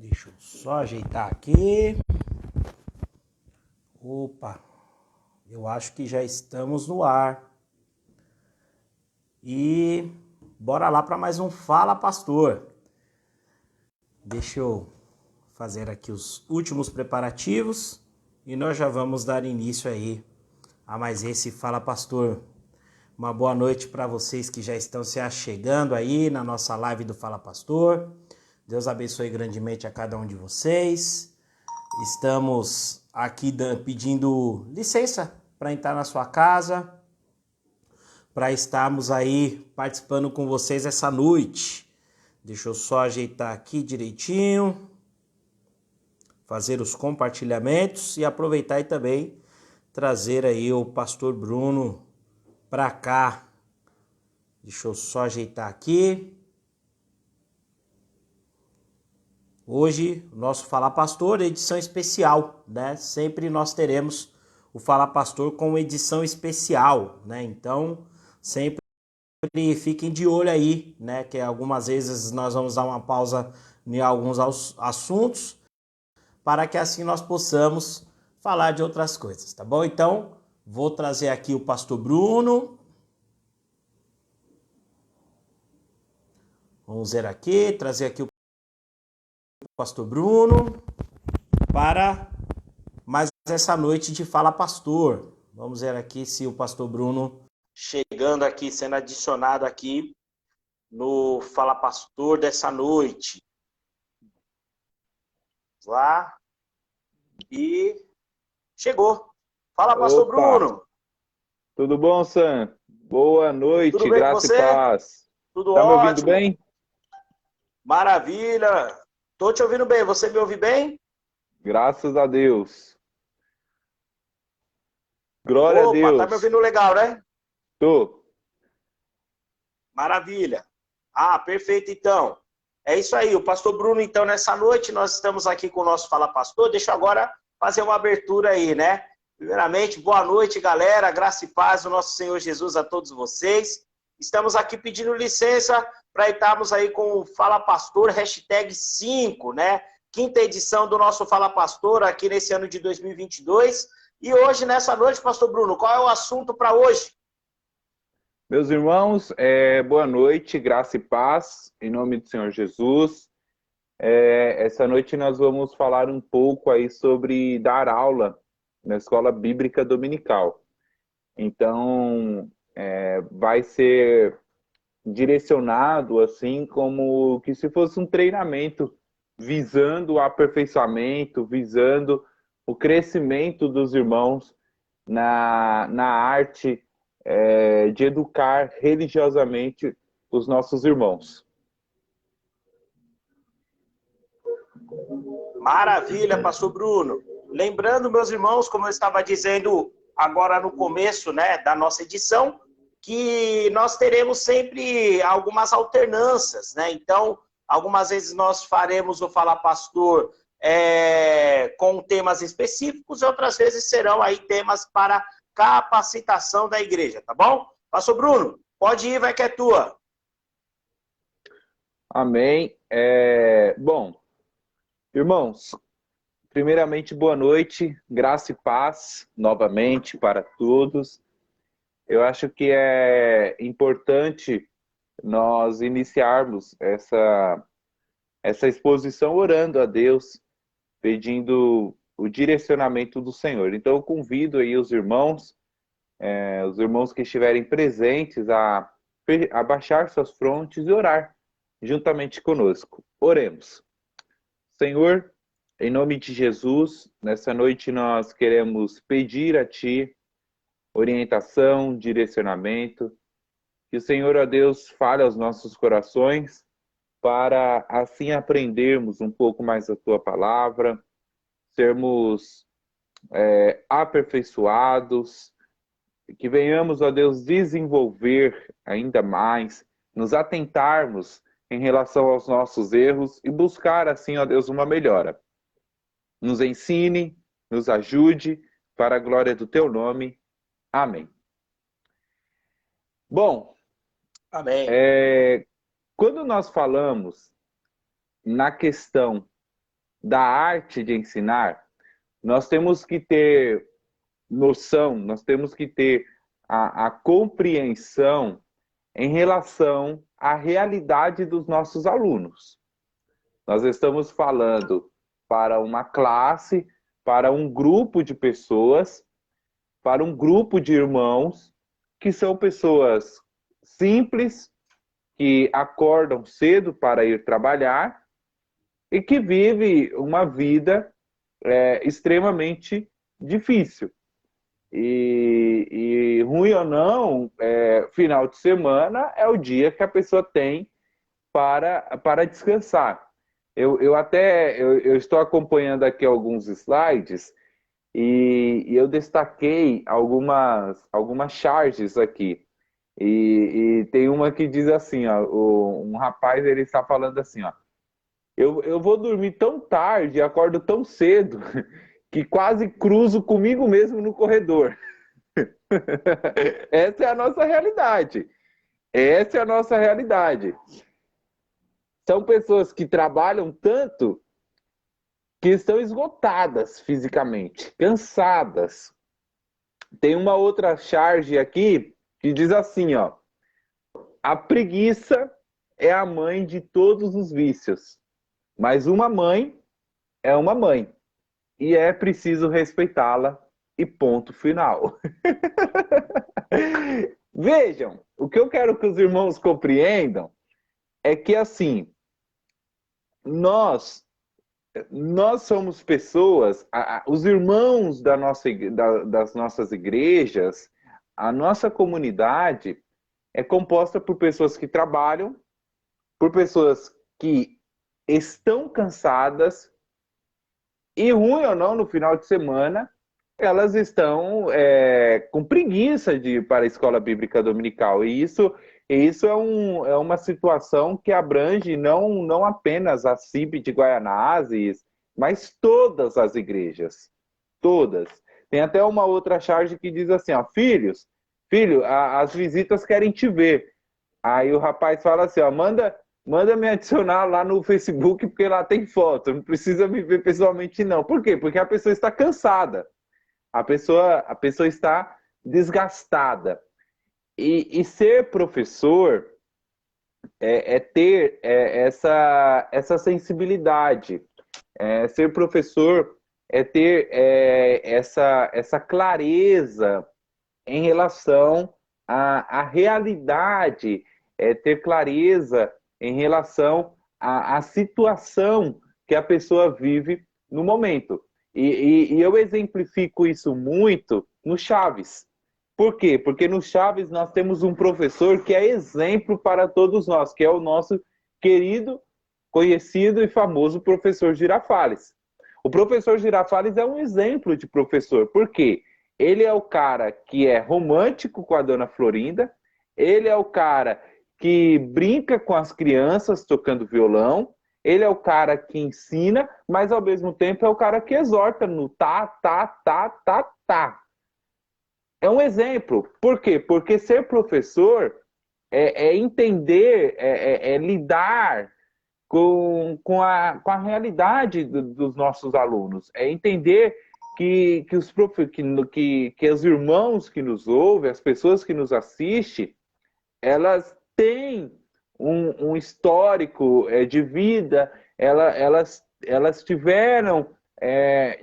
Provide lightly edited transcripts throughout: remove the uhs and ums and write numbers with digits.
Deixa eu só ajeitar aqui. Opa, eu acho que já estamos no ar. E bora lá para mais um Fala Pastor. Deixa eu fazer aqui os últimos preparativos e nós já vamos dar início aí a mais esse Fala Pastor. Uma boa noite para vocês que já estão se achegando aí na nossa live do Fala Pastor. Deus abençoe grandemente a cada um de vocês. Estamos aqui pedindo licença para entrar na sua casa, para estarmos aí participando com vocês essa noite. Deixa eu só ajeitar aqui direitinho, fazer os compartilhamentos e aproveitar e também trazer aí o pastor Bruno para cá. Deixa eu só ajeitar aqui. Hoje, o nosso Fala Pastor, edição especial, né? Sempre nós teremos o Fala Pastor com edição especial, né? Então, sempre fiquem de olho aí, né? Que algumas vezes nós vamos dar uma pausa em alguns assuntos, para que assim nós possamos falar de outras coisas, tá bom? Então, vou trazer aqui o pastor Bruno. Vamos ver aqui, trazer aqui o pastor Bruno para mais essa noite de Fala Pastor. Vamos ver aqui se o pastor Bruno chegando aqui, sendo adicionado aqui no Fala Pastor dessa noite. Vamos lá. E chegou. Fala, pastor Opa, Bruno. tudo bom, Sam? Boa Tudo noite, bem com graça e você? paz. Tudo Tá me ouvindo ótimo. bem? Maravilha. Tô te ouvindo bem. Você me ouve bem? Graças a Deus. Glória a Opa, tá me Deus. ouvindo legal, né? Tô. Maravilha. Ah, perfeito, então. É isso aí, o pastor Bruno, então, nessa noite, nós estamos aqui com o nosso Fala Pastor. Deixa eu agora fazer uma abertura aí, né? Primeiramente, boa noite, galera. Graça e paz do nosso Senhor Jesus a todos vocês. Estamos aqui pedindo licença para estarmos aí com o Fala Pastor, hashtag 5, né? Quinta edição do nosso Fala Pastor aqui nesse ano de 2022. E hoje, nessa noite, pastor Bruno, qual é o assunto para hoje? Meus irmãos, boa noite, graça e paz, em nome do Senhor Jesus. Essa noite nós vamos falar um pouco aí sobre dar aula na Escola Bíblica Dominical. Então, vai ser direcionado assim como que se fosse um treinamento visando o aperfeiçoamento, visando o crescimento dos irmãos na arte de educar religiosamente os nossos irmãos. Maravilha, pastor Bruno. Lembrando, meus irmãos, como eu estava dizendo agora no começo, né, da nossa edição, que nós teremos sempre algumas alternâncias, né? Então, algumas vezes nós faremos o Fala Pastor com temas específicos, e outras vezes serão aí temas para capacitação da igreja, tá bom? Pastor Bruno, pode ir, vai que é tua. Amém. Bom, irmãos, primeiramente, boa noite, graça e paz novamente para todos. Eu acho que é importante nós iniciarmos essa exposição orando a Deus, pedindo o direcionamento do Senhor. Então, eu convido aí os irmãos que estiverem presentes, a baixar suas frontes e orar juntamente conosco. Oremos. Senhor, em nome de Jesus, nessa noite nós queremos pedir a Ti orientação, direcionamento, que o Senhor, ó Deus, fale aos nossos corações, para assim aprendermos um pouco mais da Tua palavra, sermos aperfeiçoados, que venhamos, ó Deus, desenvolver ainda mais, nos atentarmos em relação aos nossos erros e buscar, assim, ó Deus, uma melhora. Nos ensine, nos ajude, para a glória do Teu nome. Amém. Bom, Amém. quando nós falamos na questão da arte de ensinar, nós temos que ter noção, nós temos que ter a compreensão em relação à realidade dos nossos alunos. Nós estamos falando para uma classe, para um grupo de pessoas, para um grupo de irmãos, que são pessoas simples, que acordam cedo para ir trabalhar e que vivem uma vida extremamente difícil. E ruim ou não, final de semana é o dia que a pessoa tem para descansar. Eu estou acompanhando aqui alguns slides e eu destaquei algumas charges aqui. E tem uma que diz assim, ó, um rapaz ele está falando assim, ó, eu vou dormir tão tarde, acordo tão cedo, que quase cruzo comigo mesmo no corredor. Essa é a nossa realidade. Essa é a nossa realidade. São pessoas que trabalham tanto que estão esgotadas fisicamente, cansadas. Tem uma outra charge aqui que diz assim, ó: a preguiça é a mãe de todos os vícios, mas uma mãe é uma mãe e é preciso respeitá-la e ponto final. Vejam, o que eu quero que os irmãos compreendam é que assim, nós somos pessoas, os irmãos das nossas igrejas, a nossa comunidade é composta por pessoas que trabalham, por pessoas que estão cansadas e, ruim ou não, no final de semana, elas estão com preguiça de ir para a escola bíblica dominical. E isso é uma situação que abrange não apenas a CIB de Guaianazes, mas todas as igrejas. Todas. Tem até uma outra charge que diz assim, ó, filho, as visitas querem te ver. Aí o rapaz fala assim, ó, manda me adicionar lá no Facebook, porque lá tem foto, não precisa me ver pessoalmente não. Por quê? Porque a pessoa está cansada. A pessoa está desgastada. E ser professor é ter essa sensibilidade. Ser professor é ter essa clareza em relação à realidade, ter clareza em relação à situação que a pessoa vive no momento. E eu exemplifico isso muito no Chaves. Por quê? Porque no Chaves nós temos um professor que é exemplo para todos nós, que é o nosso querido, conhecido e famoso professor Girafales. O professor Girafales é um exemplo de professor. Por quê? Ele é o cara que é romântico com a dona Florinda, ele é o cara que brinca com as crianças tocando violão, ele é o cara que ensina, mas ao mesmo tempo é o cara que exorta no tá, tá, tá, tá, tá. É um exemplo. Por quê? Porque ser professor é entender, lidar com a realidade dos nossos alunos. É entender que os irmãos que nos ouvem, as pessoas que nos assistem, elas têm um histórico de vida, elas tiveram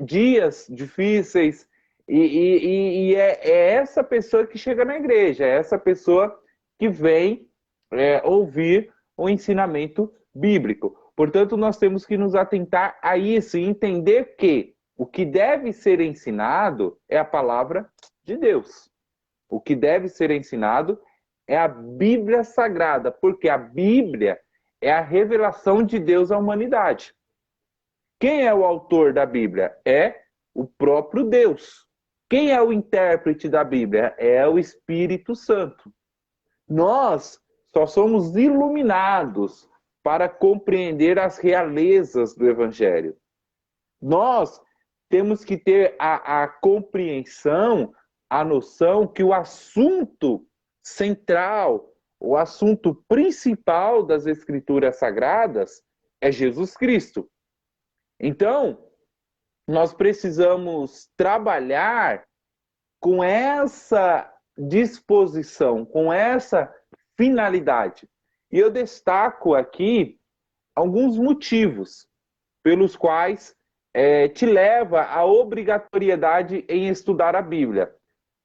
dias difíceis, e é essa pessoa que chega na igreja, é essa pessoa que vem ouvir o ensinamento bíblico. Portanto, nós temos que nos atentar a isso e entender que o que deve ser ensinado é a palavra de Deus. O que deve ser ensinado é a Bíblia Sagrada, porque a Bíblia é a revelação de Deus à humanidade. Quem é o autor da Bíblia? É o próprio Deus. Quem é o intérprete da Bíblia? É o Espírito Santo. Nós só somos iluminados para compreender as realezas do Evangelho. Nós temos que ter a compreensão, a noção que o assunto central, o assunto principal das Escrituras Sagradas é Jesus Cristo. Então, nós precisamos trabalhar com essa disposição, com essa finalidade. E eu destaco aqui alguns motivos pelos quais te leva à obrigatoriedade em estudar a Bíblia.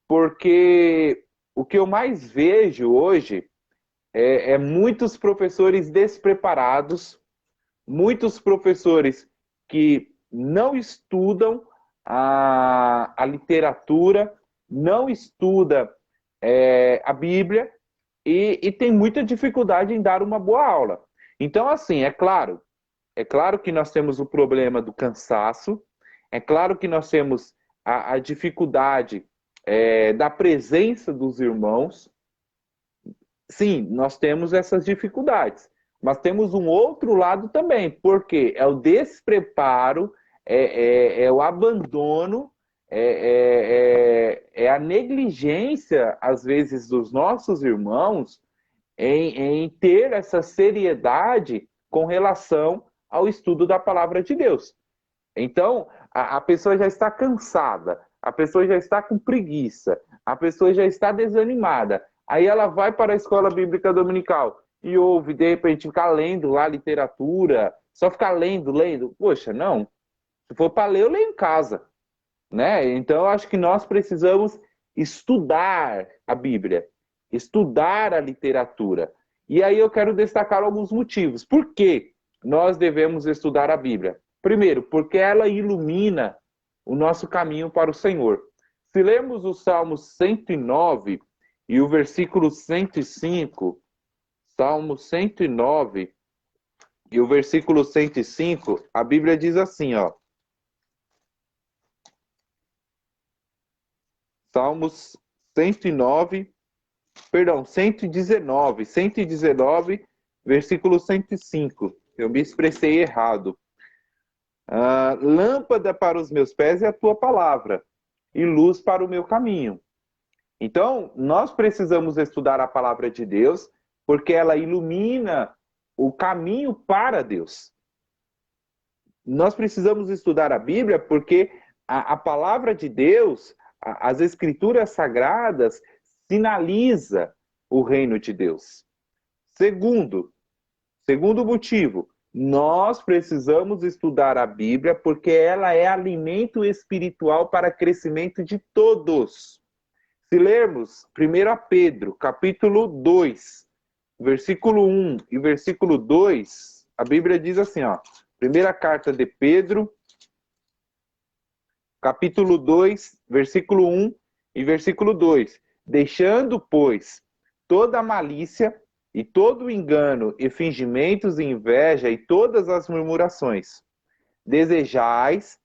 Porque o que eu mais vejo hoje é muitos professores despreparados, muitos professores que não estudam a literatura, não estuda a Bíblia e tem muita dificuldade em dar uma boa aula. Então, assim, é claro que nós temos o problema do cansaço, é claro que nós temos a dificuldade da presença dos irmãos. Sim, nós temos essas dificuldades, mas temos um outro lado também, porque é o despreparo, é o abandono, é a negligência, às vezes, dos nossos irmãos em ter essa seriedade com relação ao estudo da palavra de Deus. Então, a pessoa já está cansada, a pessoa já está com preguiça, a pessoa já está desanimada. Aí ela vai para a escola bíblica dominical e ouve, de repente, ficar lendo lá literatura, só ficar lendo. Poxa, não. Se for para ler, eu leio em casa. Né? Então, eu acho que nós precisamos estudar a Bíblia, estudar a literatura. E aí eu quero destacar alguns motivos. Por que nós devemos estudar a Bíblia? Primeiro, porque ela ilumina o nosso caminho para o Senhor. Se lermos o Salmo 109 e o versículo 105, Salmo 109 e o versículo 105, a Bíblia diz assim, ó. Salmos 119, 119, versículo 105. Eu me expressei errado. Lâmpada para os meus pés é a tua palavra, e luz para o meu caminho. Então, nós precisamos estudar a palavra de Deus, porque ela ilumina o caminho para Deus. Nós precisamos estudar a Bíblia, porque a palavra de Deus, as escrituras sagradas, sinaliza o reino de Deus. Segundo motivo, nós precisamos estudar a Bíblia porque ela é alimento espiritual para crescimento de todos. Se lermos 1 Pedro, capítulo 2, versículo 1 e versículo 2, a Bíblia diz assim, ó, primeira carta de Pedro, capítulo 2, versículo 1 e versículo 2. Deixando, pois, toda a malícia e todo o engano e fingimentos e inveja e todas as murmurações. Desejais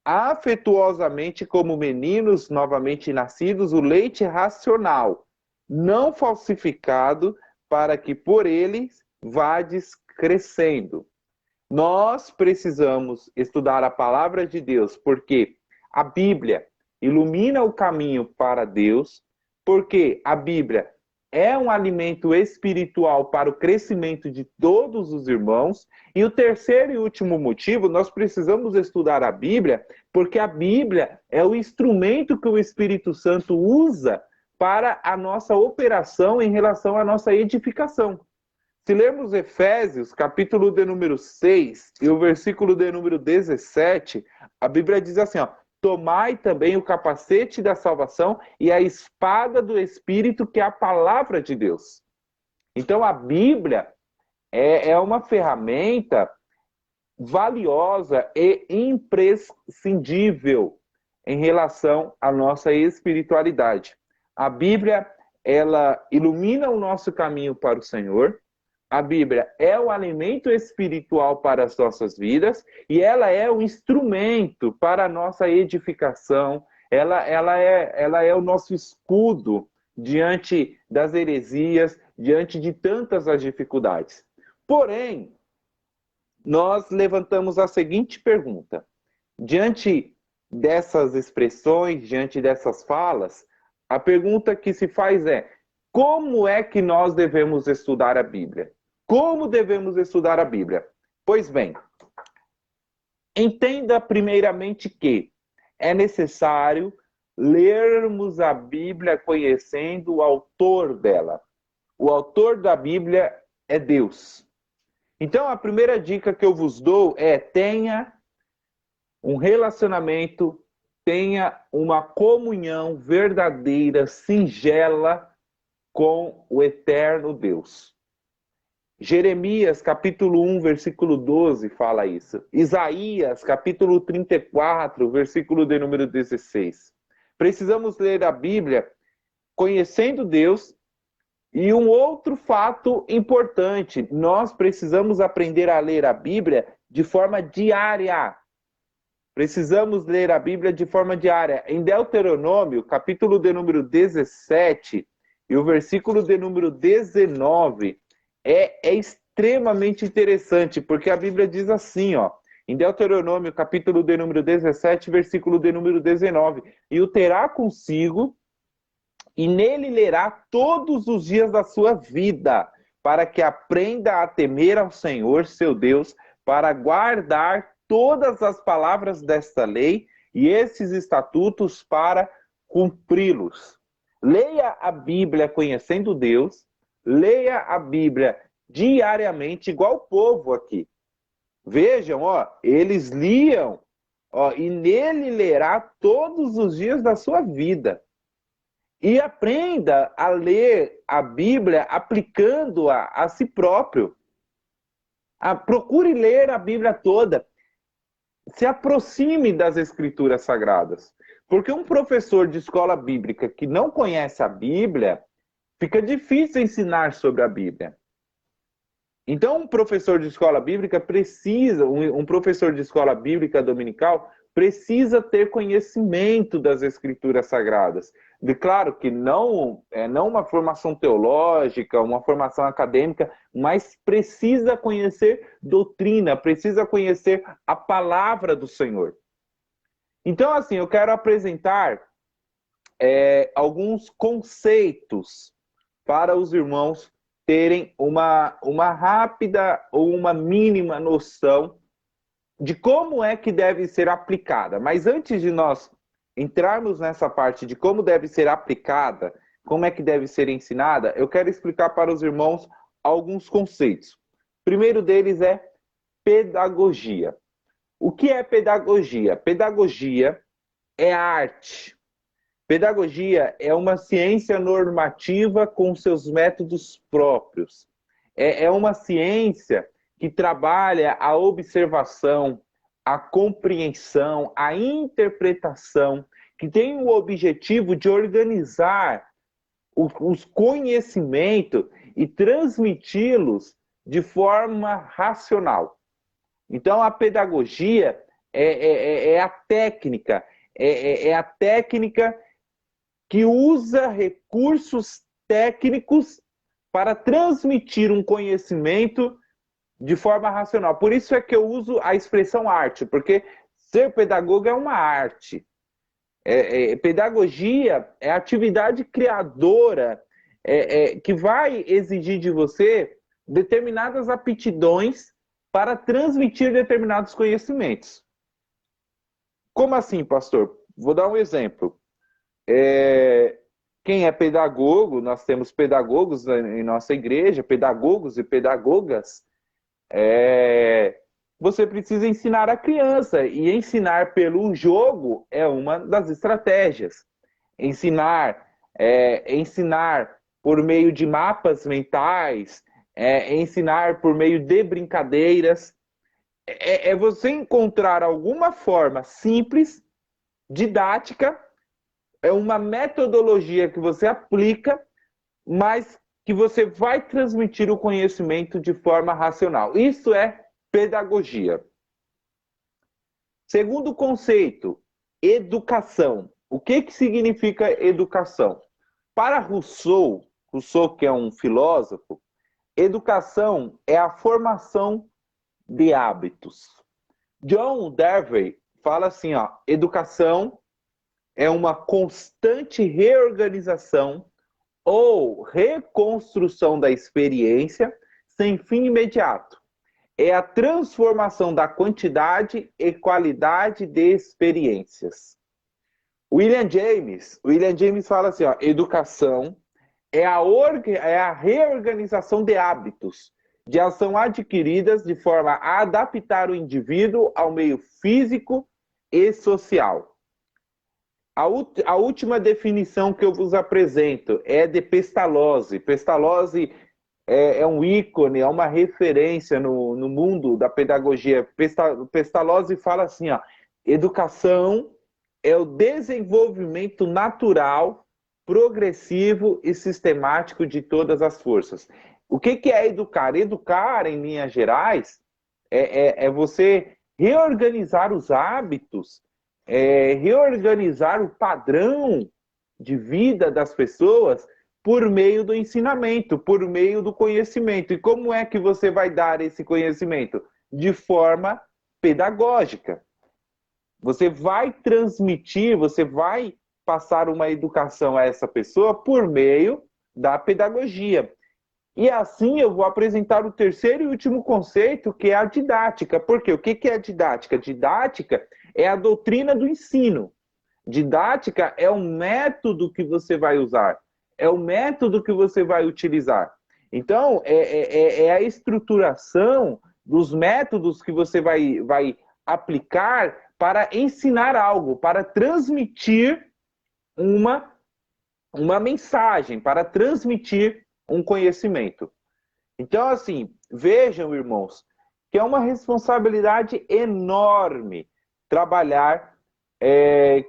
afetuosamente como meninos novamente nascidos o leite racional, não falsificado, para que por ele vades crescendo. Nós precisamos estudar a palavra de Deus, porque a Bíblia ilumina o caminho para Deus, porque a Bíblia é um alimento espiritual para o crescimento de todos os irmãos. E o terceiro e último motivo, nós precisamos estudar a Bíblia, porque a Bíblia é o instrumento que o Espírito Santo usa para a nossa operação em relação à nossa edificação. Se lermos Efésios, capítulo de número 6 e o versículo de número 17, a Bíblia diz assim, ó, tomai também o capacete da salvação e a espada do Espírito, que é a palavra de Deus. Então, a Bíblia é uma ferramenta valiosa e imprescindível em relação à nossa espiritualidade. A Bíblia, ela ilumina o nosso caminho para o Senhor. A Bíblia é o alimento espiritual para as nossas vidas e ela é o instrumento para a nossa edificação. Ela é o nosso escudo diante das heresias, diante de tantas as dificuldades. Porém, nós levantamos a seguinte pergunta. Diante dessas expressões, diante dessas falas, a pergunta que se faz é: como é que nós devemos estudar a Bíblia? Como devemos estudar a Bíblia? Pois bem, Entenda primeiramente que é necessário lermos a Bíblia conhecendo o autor dela. O autor da Bíblia é Deus. Então, a primeira dica que eu vos dou é: tenha um relacionamento, tenha uma comunhão verdadeira, singela com o eterno Deus. Jeremias, capítulo 1, versículo 12, fala isso. Isaías, capítulo 34, versículo de número 16. Precisamos ler a Bíblia conhecendo Deus. E um outro fato importante, nós precisamos aprender a ler a Bíblia de forma diária. Precisamos ler a Bíblia de forma diária. Em Deuteronômio, capítulo de número 17 e o versículo de número 19, é extremamente interessante, porque a Bíblia diz assim, ó, em Deuteronômio, capítulo de número 17, versículo de número 19, e o terá consigo, e nele lerá todos os dias da sua vida, para que aprenda a temer ao Senhor, seu Deus, para guardar todas as palavras desta lei e esses estatutos para cumpri-los. Leia a Bíblia conhecendo Deus, leia a Bíblia diariamente, igual o povo aqui. Vejam, ó, eles liam, ó, e nele lerá todos os dias da sua vida. E aprenda a ler a Bíblia aplicando-a a si próprio. Procure ler a Bíblia toda. Se aproxime das Escrituras Sagradas. Porque um professor de escola bíblica que não conhece a Bíblia, fica difícil ensinar sobre a Bíblia. Então, um professor de escola bíblica precisa, um professor de escola bíblica dominical, precisa ter conhecimento das Escrituras Sagradas. De claro que não uma formação teológica, uma formação acadêmica, mas precisa conhecer doutrina, precisa conhecer a palavra do Senhor. Então, assim, eu quero apresentar alguns conceitos para os irmãos terem uma rápida ou uma mínima noção de como é que deve ser aplicada. Mas antes de nós entrarmos nessa parte de como deve ser aplicada, como é que deve ser ensinada, eu quero explicar para os irmãos alguns conceitos. O primeiro deles é pedagogia. O que é pedagogia? Pedagogia é arte. Pedagogia é uma ciência normativa com seus métodos próprios. É uma ciência que trabalha a observação, a compreensão, a interpretação, que tem o objetivo de organizar os conhecimentos e transmiti-los de forma racional. Então, a pedagogia é a técnica, é a técnica que usa recursos técnicos para transmitir um conhecimento de forma racional. Por isso é que eu uso a expressão arte, porque ser pedagogo é uma arte. Pedagogia é atividade criadora que vai exigir de você determinadas aptidões para transmitir determinados conhecimentos. Como assim, pastor? Vou dar um exemplo. Quem é pedagogo, nós temos pedagogos em nossa igreja, pedagogos e pedagogas. Você precisa ensinar a criança, e ensinar pelo jogo é uma das estratégias. Ensinar por meio de mapas mentais, ensinar por meio de brincadeiras. É você encontrar alguma forma simples, didática, é uma metodologia que você aplica, mas que você vai transmitir o conhecimento de forma racional. Isso é pedagogia. Segundo conceito, educação. O que significa educação? Para Rousseau, que é um filósofo, educação é a formação de hábitos. John Dewey fala assim, ó, educação é uma constante reorganização ou reconstrução da experiência sem fim imediato. é a transformação da quantidade e qualidade de experiências. William James fala assim, ó, educação é a reorganização de hábitos de ação adquiridas de forma a adaptar o indivíduo ao meio físico e social. A última definição que eu vos apresento é de Pestalozzi. Pestalozzi é um ícone, é uma referência no mundo da pedagogia. Pestalozzi fala assim, ó, educação é o desenvolvimento natural, progressivo e sistemático de todas as forças. O que é educar? Educar, em linhas gerais, é você reorganizar os hábitos, reorganizar o padrão de vida das pessoas por meio do ensinamento, por meio do conhecimento. E como é que você vai dar esse conhecimento? De forma pedagógica. Você vai transmitir, você vai passar uma educação a essa pessoa por meio da pedagogia. E assim eu vou apresentar o terceiro e último conceito, que é a didática. Por quê? O que é a didática? Didática é a doutrina do ensino. Didática é o método que você vai usar, é o método que você vai utilizar. Então, é a estruturação dos métodos que você vai aplicar para ensinar algo, para transmitir uma mensagem, para transmitir um conhecimento. Então, assim, vejam, irmãos, que é uma responsabilidade enorme trabalhar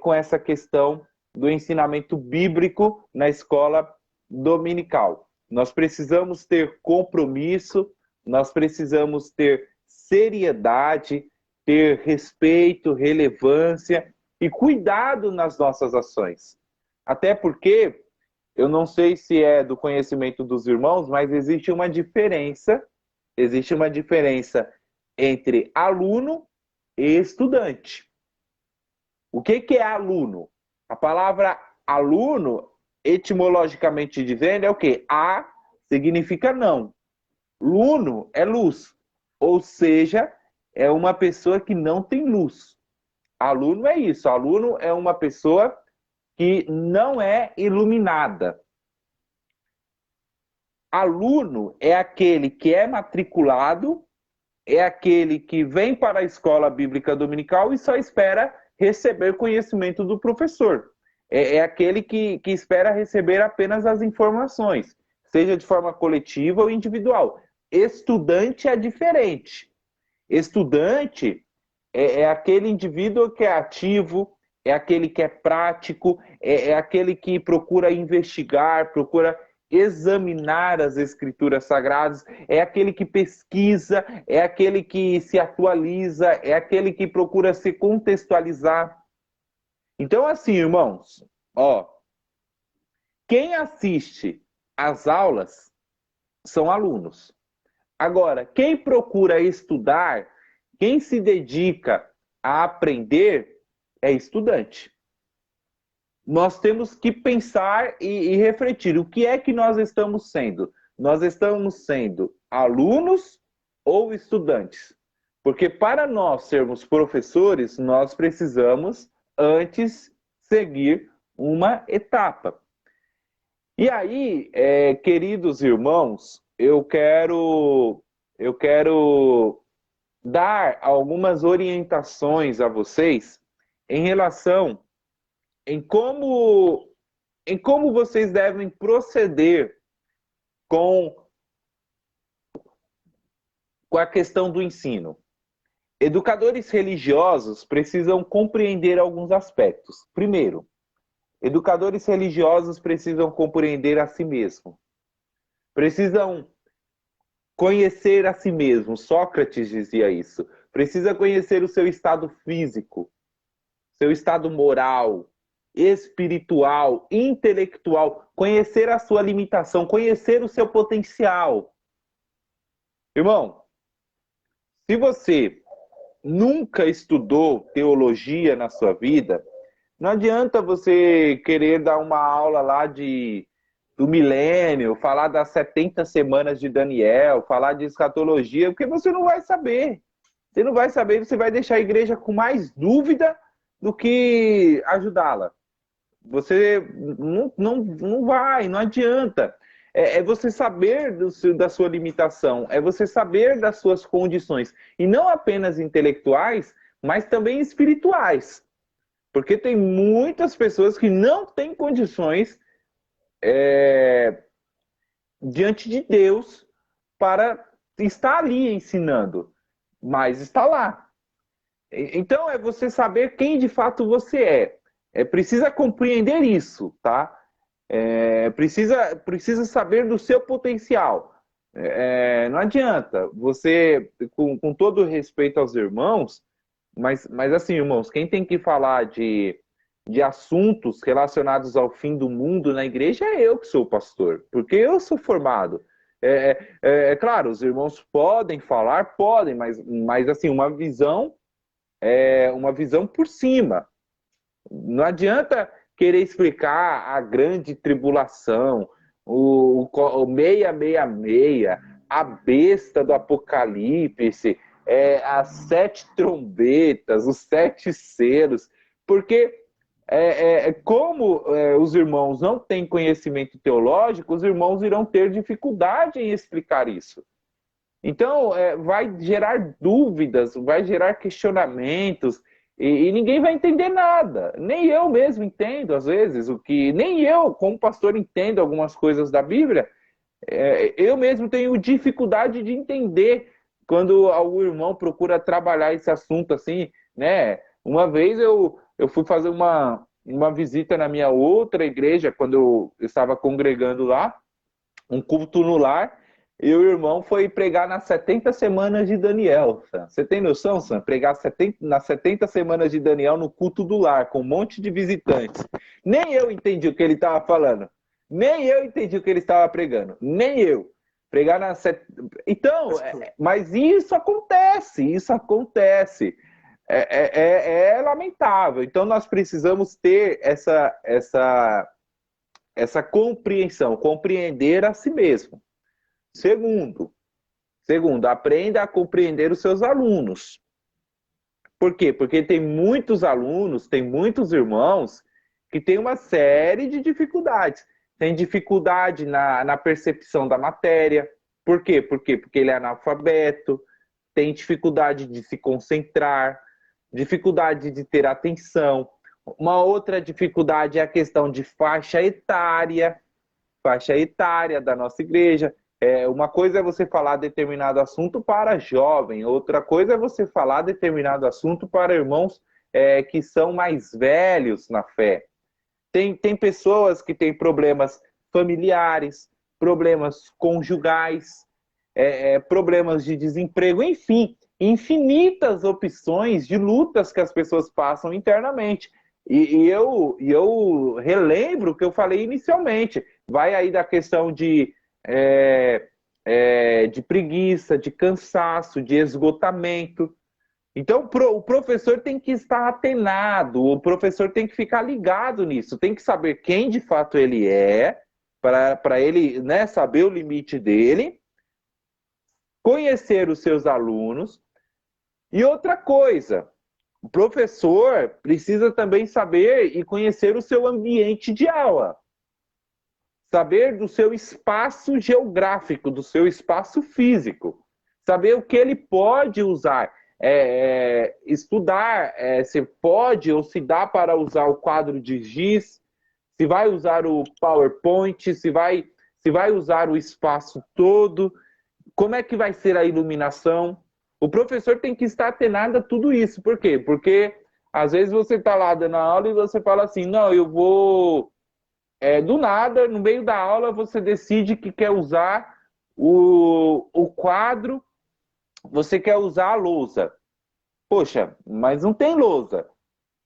com essa questão do ensinamento bíblico na escola dominical. Nós precisamos ter compromisso, nós precisamos ter seriedade, ter respeito, relevância e cuidado nas nossas ações. Até porque, eu não sei se é do conhecimento dos irmãos, mas existe uma diferença entre aluno e estudante. O que é aluno? A palavra aluno, etimologicamente dizendo, é o quê? A significa não. Luno é luz. Ou seja, é uma pessoa que não tem luz. Aluno é isso. Aluno é uma pessoa que não é iluminada. Aluno é aquele que é matriculado, é aquele que vem para a escola bíblica dominical e só espera receber conhecimento do professor. É aquele que espera receber apenas as informações, seja de forma coletiva ou individual. Estudante é diferente. Estudante é aquele indivíduo que é ativo, é aquele que é prático, é aquele que procura investigar, procura examinar as escrituras sagradas, é aquele que pesquisa, é aquele que se atualiza, é aquele que procura se contextualizar. Então, assim, irmãos, ó, quem assiste às aulas são alunos. Agora, quem procura estudar, quem se dedica a aprender, é estudante. Nós temos que pensar e refletir. O que é que nós estamos sendo? Nós estamos sendo alunos ou estudantes? Porque para nós sermos professores, nós precisamos antes seguir uma etapa. E aí, queridos irmãos, eu quero dar algumas orientações a vocês em relação em como vocês devem proceder com a questão do ensino. Educadores religiosos precisam compreender alguns aspectos. Primeiro, educadores religiosos precisam compreender a si mesmo. Precisam conhecer a si mesmo. Sócrates dizia isso. Precisa conhecer o seu estado físico, seu estado moral, espiritual, intelectual, conhecer a sua limitação, conhecer o seu potencial. Irmão, se você nunca estudou teologia na sua vida, não adianta você querer dar uma aula lá de do milênio, falar das 70 semanas de Daniel, falar de escatologia, porque você não vai saber. Você não vai saber, você vai deixar a igreja com mais dúvida do que ajudá-la. Você não vai, não adianta. É você saber da sua limitação, é você saber das suas condições. E não apenas intelectuais, mas também espirituais. Porque tem muitas pessoas que não têm condições diante de Deus para estar ali ensinando, mas está lá. Então é você saber quem de fato você é. Precisa compreender isso, tá? Precisa saber do seu potencial. Não adianta você, com todo respeito aos irmãos, mas assim, irmãos, quem tem que falar de assuntos relacionados ao fim do mundo na igreja é eu que sou o pastor, porque eu sou formado. Claro, os irmãos podem falar, podem, mas assim, uma visão por cima. Não adianta querer explicar a grande tribulação, o 666, a besta do Apocalipse, as 7 trombetas, os 7 selos, porque como os irmãos não têm conhecimento teológico, os irmãos irão ter dificuldade em explicar isso. Então, vai gerar dúvidas, vai gerar questionamentos, e ninguém vai entender nada. Nem eu mesmo entendo, às vezes, nem eu, como pastor, entendo algumas coisas da Bíblia. Eu mesmo tenho dificuldade de entender quando algum irmão procura trabalhar esse assunto assim, né? Uma vez eu fui fazer uma visita na minha outra igreja, quando eu estava congregando lá, um culto no lar, e o irmão foi pregar nas 70 semanas de Daniel. Sam. Você tem noção, Sam? Pregar nas 70 semanas de Daniel no culto do lar, com um monte de visitantes. Nem eu entendi o que ele estava falando. Nem eu entendi o que ele estava pregando. Nem eu. Pregar nas... Então, mas isso acontece, isso acontece. É lamentável. Então, nós precisamos ter essa compreensão, compreender a si mesmo. Segundo, aprenda a compreender os seus alunos. Por quê? Porque tem muitos alunos, tem muitos irmãos que têm uma série de dificuldades. Tem dificuldade na percepção da matéria. Por quê? Porque ele é analfabeto, tem dificuldade de se concentrar, dificuldade de ter atenção. Uma outra dificuldade é a questão de faixa etária da nossa igreja. Uma coisa é você falar determinado assunto para jovem, outra coisa é você falar determinado assunto para irmãos que são mais velhos na fé. Tem pessoas que têm problemas familiares, problemas conjugais, problemas de desemprego, enfim, infinitas opções de lutas que as pessoas passam internamente. E eu relembro o que eu falei inicialmente. Vai aí da questão de preguiça, de cansaço, de esgotamento. Então, o professor tem que estar atenado, o professor tem que ficar ligado nisso, tem que saber quem de fato ele é, para ele, né, saber o limite dele, conhecer os seus alunos. E outra coisa, o professor precisa também saber e conhecer o seu ambiente de aula. Saber do seu espaço geográfico, do seu espaço físico. Saber o que ele pode usar. Estudar se pode ou se dá para usar o quadro de giz, se vai usar o PowerPoint, se vai usar o espaço todo, como é que vai ser a iluminação. O professor tem que estar atenado a tudo isso. Por quê? Porque às vezes você está lá dando aula e você fala assim, não, eu vou... do nada, no meio da aula, você decide que quer usar o quadro, você quer usar a lousa. Poxa, mas não tem lousa.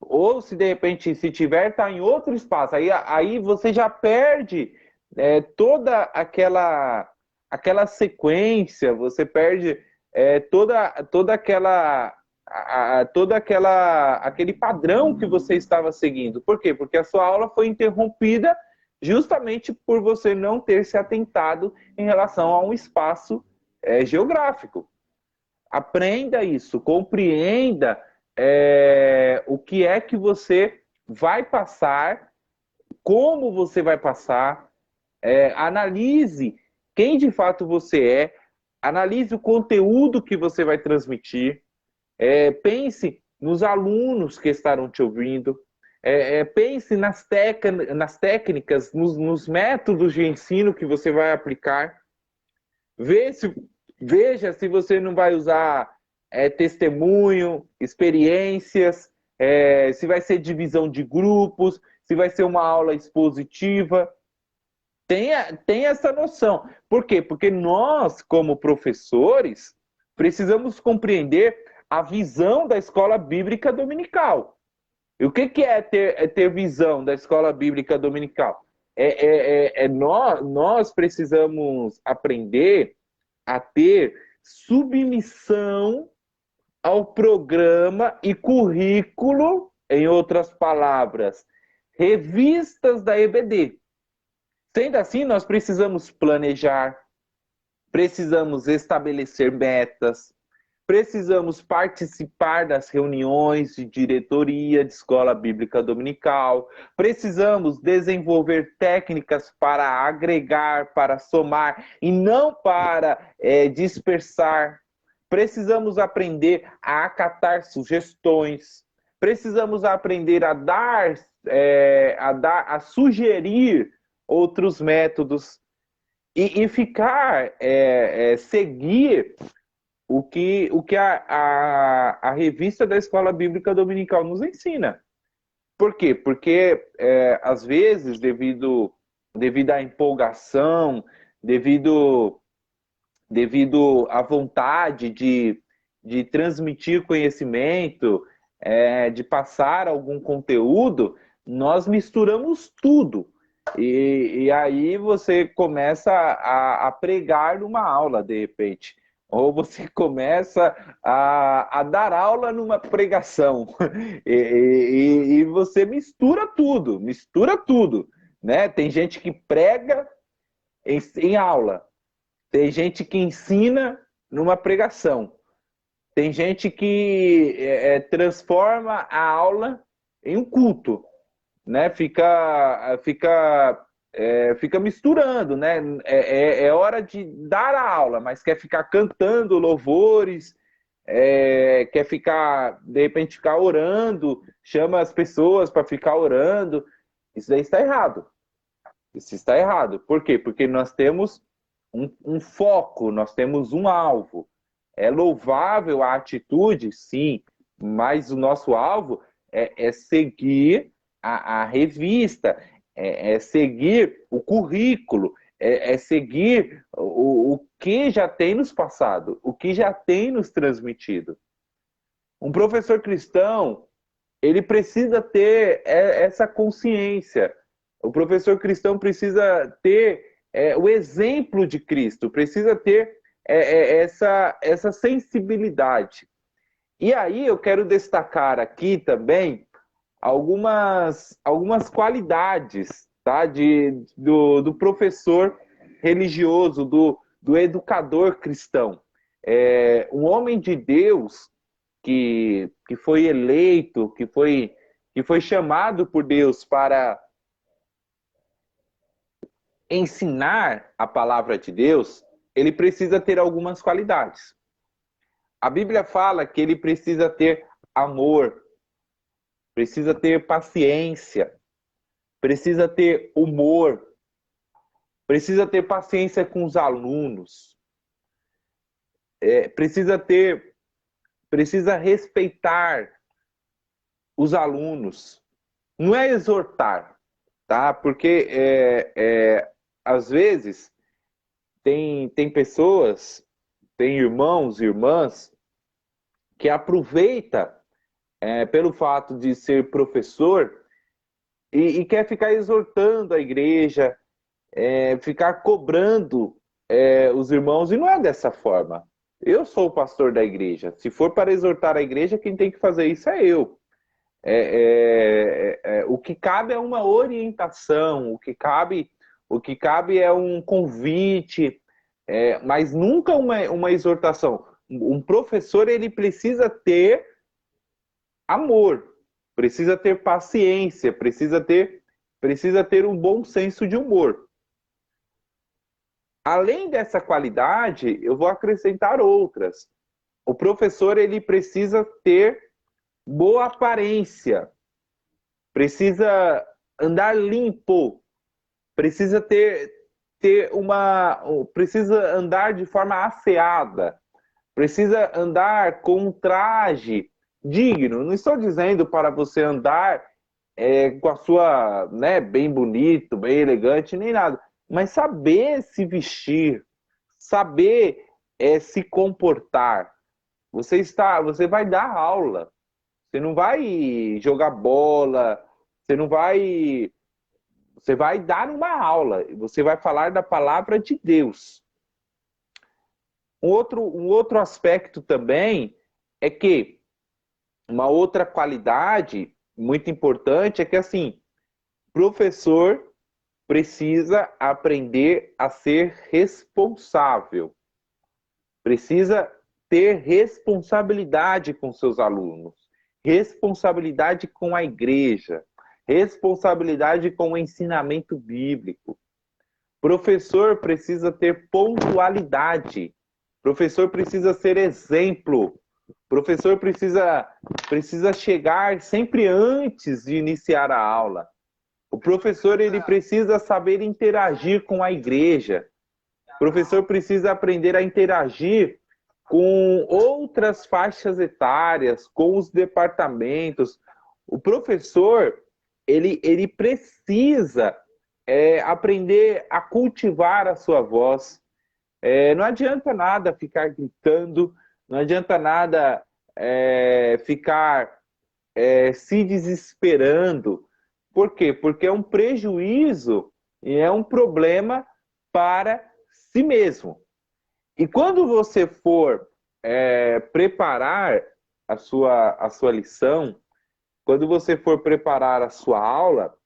Ou se de repente, se tiver, está em outro espaço. Aí você já perde toda aquela sequência, você perde aquele padrão que você estava seguindo. Por quê? Porque a sua aula foi interrompida justamente por você não ter se atentado em relação a um espaço geográfico. Aprenda isso, compreenda o que é que você vai passar, como você vai passar, analise quem de fato você é, analise o conteúdo que você vai transmitir, pense nos alunos que estarão te ouvindo, pense nas técnicas, nos métodos de ensino que você vai aplicar. Veja se você não vai usar testemunho, experiências, se vai ser divisão de grupos, se vai ser uma aula expositiva. Tenha essa noção. Por quê? Porque nós, como professores, precisamos compreender a visão da escola bíblica dominical. E o que é ter visão da escola bíblica dominical? Nós precisamos aprender a ter submissão ao programa e currículo, em outras palavras, revistas da EBD. Sendo assim, nós precisamos planejar, precisamos estabelecer metas, precisamos participar das reuniões de diretoria de escola bíblica dominical, precisamos desenvolver técnicas para agregar, para somar e não para dispersar. Precisamos aprender a acatar sugestões, precisamos aprender a sugerir outros métodos e seguir o que a revista da Escola Bíblica Dominical nos ensina. Por quê? Porque, às vezes, devido à empolgação, devido à vontade de transmitir conhecimento, de passar algum conteúdo, nós misturamos tudo. E aí você começa a pregar numa aula, de repente. Ou você começa a dar aula numa pregação. E você mistura tudo, né? Tem gente que prega em aula. Tem gente que ensina numa pregação. Tem gente que transforma a aula em um culto, né? Fica misturando, né? É hora de dar a aula, mas quer ficar cantando louvores, quer ficar, de repente, ficar orando, chama as pessoas para ficar orando. Isso daí está errado. Isso está errado. Por quê? Porque nós temos um foco, nós temos um alvo. É louvável a atitude, sim, mas o nosso alvo é seguir a revista, seguir o currículo, seguir o que já tem nos passado, o que já tem nos transmitido. Um professor cristão, ele precisa ter essa consciência. O professor cristão precisa ter o exemplo de Cristo, precisa ter essa sensibilidade. E aí eu quero destacar aqui também algumas qualidades, tá? do professor religioso, do educador cristão. Um homem de Deus que foi eleito, que foi chamado por Deus para ensinar a palavra de Deus, ele precisa ter algumas qualidades. A Bíblia fala que ele precisa ter amor, precisa ter paciência, precisa ter humor, precisa ter paciência com os alunos, precisa respeitar os alunos. Não é exortar, tá? Porque às vezes tem pessoas, tem irmãos e irmãs que aproveitam pelo fato de ser professor e quer ficar exortando a igreja, ficar cobrando os irmãos, e não é dessa forma. Eu sou o pastor da igreja. Se for para exortar a igreja, quem tem que fazer isso é eu. O que cabe é uma orientação, o que cabe é um convite, mas nunca uma exortação. Um professor, ele precisa ter amor, precisa ter paciência, precisa ter um bom senso de humor. Além dessa qualidade, eu vou acrescentar outras. O professor, ele precisa ter boa aparência, precisa andar limpo, precisa precisa andar de forma asseada, precisa andar com um traje digno. Não estou dizendo para você andar com a sua, né, bem bonito, bem elegante, nem nada, mas saber se vestir, saber se comportar. Você vai dar aula. Você não vai jogar bola, você não vai. Você vai dar uma aula, você vai falar da palavra de Deus. Um outro aspecto também é que uma outra qualidade muito importante é que, assim, professor precisa aprender a ser responsável, precisa ter responsabilidade com seus alunos, responsabilidade com a igreja, responsabilidade com o ensinamento bíblico. Professor precisa ter pontualidade, professor precisa ser exemplo, professor precisa chegar sempre antes de iniciar a aula. O professor, ele precisa saber interagir com a igreja. O professor precisa aprender a interagir com outras faixas etárias, com os departamentos. O professor, ele precisa aprender a cultivar a sua voz. Não adianta nada ficar gritando, não adianta nada ficar se desesperando. Por quê? Porque é um prejuízo e é um problema para si mesmo. E quando você for preparar a sua lição, quando você for preparar a sua aula,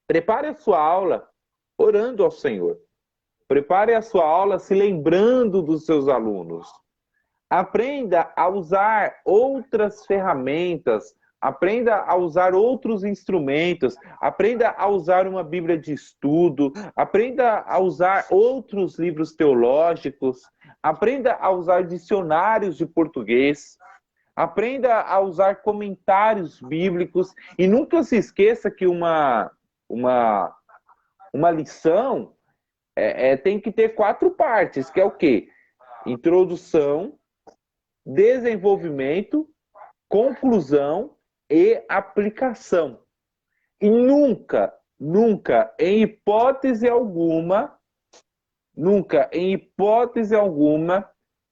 prepare a sua aula orando ao Senhor. Prepare a sua aula se lembrando dos seus alunos. Aprenda a usar outras ferramentas, aprenda a usar outros instrumentos, aprenda a usar uma Bíblia de estudo, aprenda a usar outros livros teológicos, aprenda a usar dicionários de português, aprenda a usar comentários bíblicos e nunca se esqueça que uma lição tem que ter 4 partes, que é o quê? Introdução, desenvolvimento, conclusão e aplicação. E nunca, em hipótese alguma,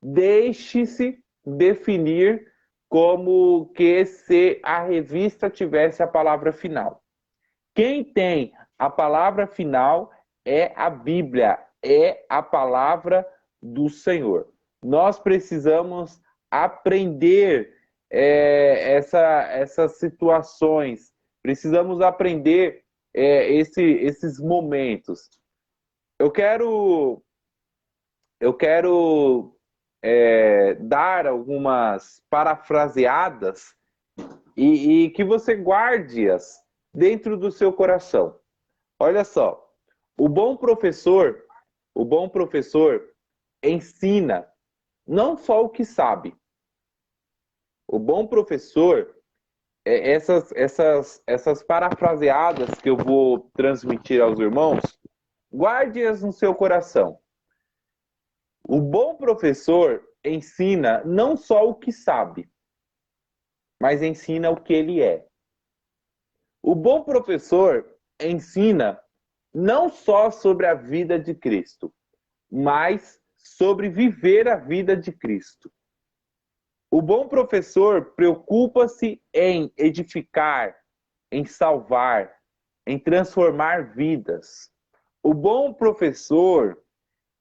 deixe-se definir como que se a revista tivesse a palavra final. Quem tem a palavra final é a Bíblia, é a palavra do Senhor. Nós precisamos aprender essas situações, precisamos aprender esses momentos. Eu quero dar algumas parafraseadas e que você guarde-as dentro do seu coração. Olha só, o bom professor ensina não só o que sabe. O bom professor, essas parafraseadas que eu vou transmitir aos irmãos, guarde-as no seu coração. O bom professor ensina não só o que sabe, mas ensina o que ele é. O bom professor ensina não só sobre a vida de Cristo, mas sobre viver a vida de Cristo. O bom professor preocupa-se em edificar, em salvar, em transformar vidas. O bom professor,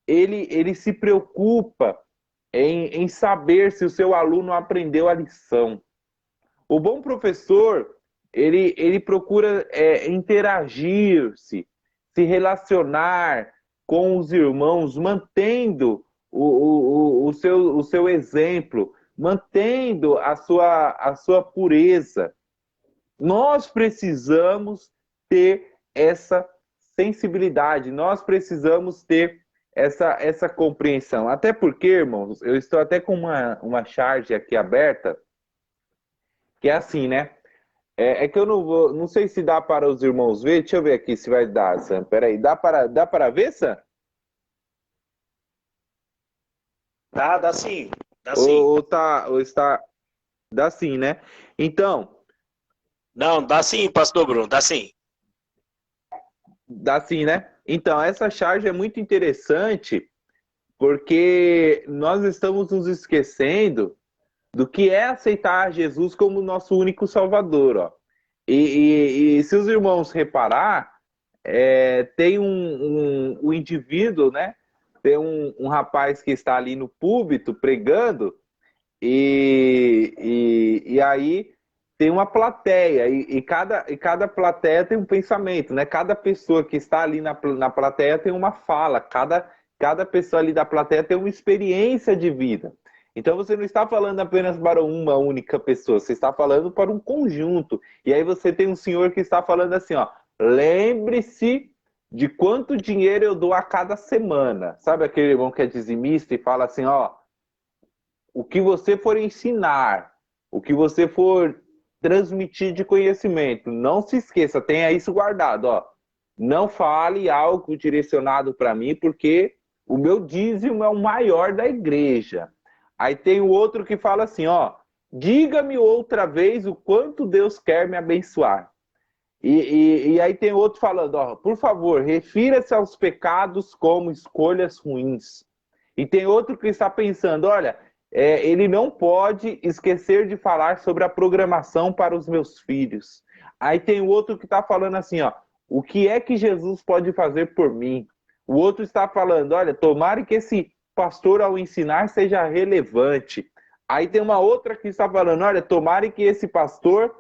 ele se preocupa em saber se o seu aluno aprendeu a lição. O bom professor, ele procura interagir-se, se relacionar com os irmãos, mantendo o seu exemplo, mantendo a sua pureza. Nós precisamos ter essa sensibilidade, nós precisamos ter essa compreensão. Até porque, irmãos, eu estou até com uma charge aqui aberta, que é assim, né? É que eu não sei se dá para os irmãos ver. Deixa eu ver aqui se vai dar, Sam. Peraí, dá para ver, Sam? Dá sim, dá sim. Ou está, dá sim, né? Então, Não, dá sim, pastor Bruno, dá sim. dá sim, né? Então, essa charge é muito interessante porque nós estamos nos esquecendo do que é aceitar Jesus como nosso único Salvador, ó. E se os irmãos reparar, tem um indivíduo, né? Tem um rapaz que está ali no púlpito pregando, e aí tem uma plateia, e cada plateia tem um pensamento, né? Cada pessoa que está ali na plateia tem uma fala, cada pessoa ali da plateia tem uma experiência de vida. Então você não está falando apenas para uma única pessoa, você está falando para um conjunto. E aí você tem um senhor que está falando assim, ó, lembre-se de quanto dinheiro eu dou a cada semana. Sabe aquele irmão que é dizimista e fala assim, ó, o que você for ensinar, o que você for transmitir de conhecimento, não se esqueça, tenha isso guardado, ó. Não fale algo direcionado para mim, porque o meu dízimo é o maior da igreja. Aí tem o outro que fala assim, ó, diga-me outra vez o quanto Deus quer me abençoar. E aí tem outro falando, ó, por favor, refira-se aos pecados como escolhas ruins. E tem outro que está pensando, olha, ele não pode esquecer de falar sobre a programação para os meus filhos. Aí tem o outro que está falando assim, ó, o que é que Jesus pode fazer por mim? O outro está falando, olha, tomara que esse pastor ao ensinar seja relevante. Aí tem uma outra que está falando, olha, tomara que esse pastor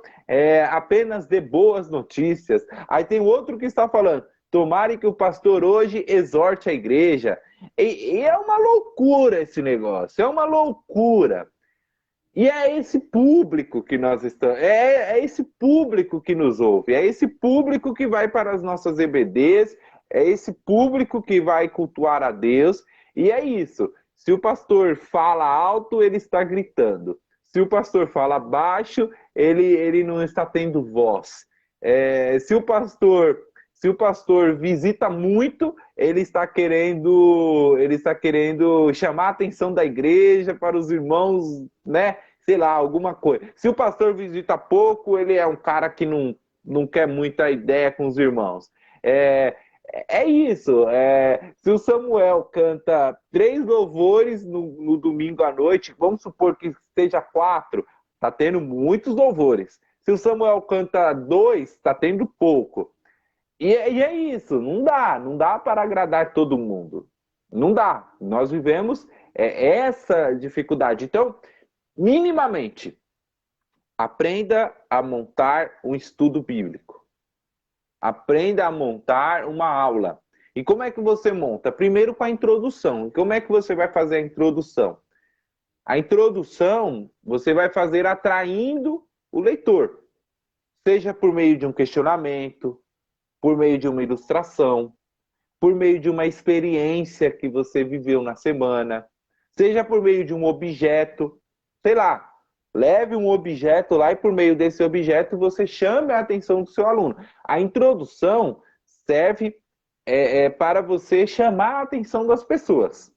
apenas dê boas notícias. Aí tem outro que está falando, tomara que o pastor hoje exorte a igreja. E é uma loucura esse negócio, é uma loucura. E é esse público que nós estamos, é esse público que nos ouve, é esse público que vai para as nossas EBDs, é esse público que vai cultuar a Deus, e é isso. Se o pastor fala alto, ele está gritando. Se o pastor fala baixo, ele não está tendo voz. Se o pastor visita muito, ele está querendo chamar a atenção da igreja para os irmãos, né? Sei lá, alguma coisa. Se o pastor visita pouco, ele é um cara que não quer muita ideia com os irmãos. É isso. Se o Samuel canta 3 louvores no domingo à noite, vamos supor que seja 4, tá tendo muitos louvores. Se o Samuel canta 2, tá tendo pouco. E é isso, não dá para agradar todo mundo. Não dá. Nós vivemos essa dificuldade. Então, minimamente, aprenda a montar um estudo bíblico. Aprenda a montar uma aula. E como é que você monta? Primeiro com a introdução. Como é que você vai fazer a introdução? A introdução você vai fazer atraindo o leitor. Seja por meio de um questionamento, por meio de uma ilustração, por meio de uma experiência que você viveu na semana, seja por meio de um objeto, sei lá, leve um objeto lá e por meio desse objeto você chame a atenção do seu aluno. A introdução serve para você chamar a atenção das pessoas.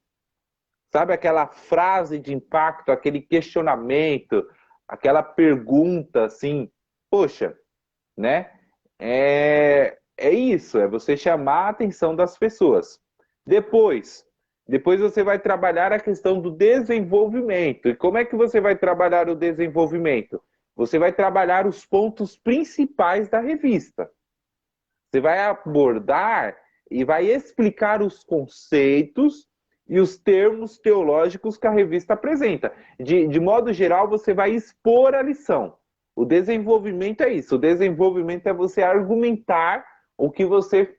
Sabe aquela frase de impacto, aquele questionamento, aquela pergunta assim, poxa, né? É isso, é você chamar a atenção das pessoas. Depois você vai trabalhar a questão do desenvolvimento. E como é que você vai trabalhar o desenvolvimento? Você vai trabalhar os pontos principais da revista. Você vai abordar e vai explicar os conceitos e os termos teológicos que a revista apresenta. De modo geral, você vai expor a lição. O desenvolvimento é isso. O desenvolvimento é você argumentar o que você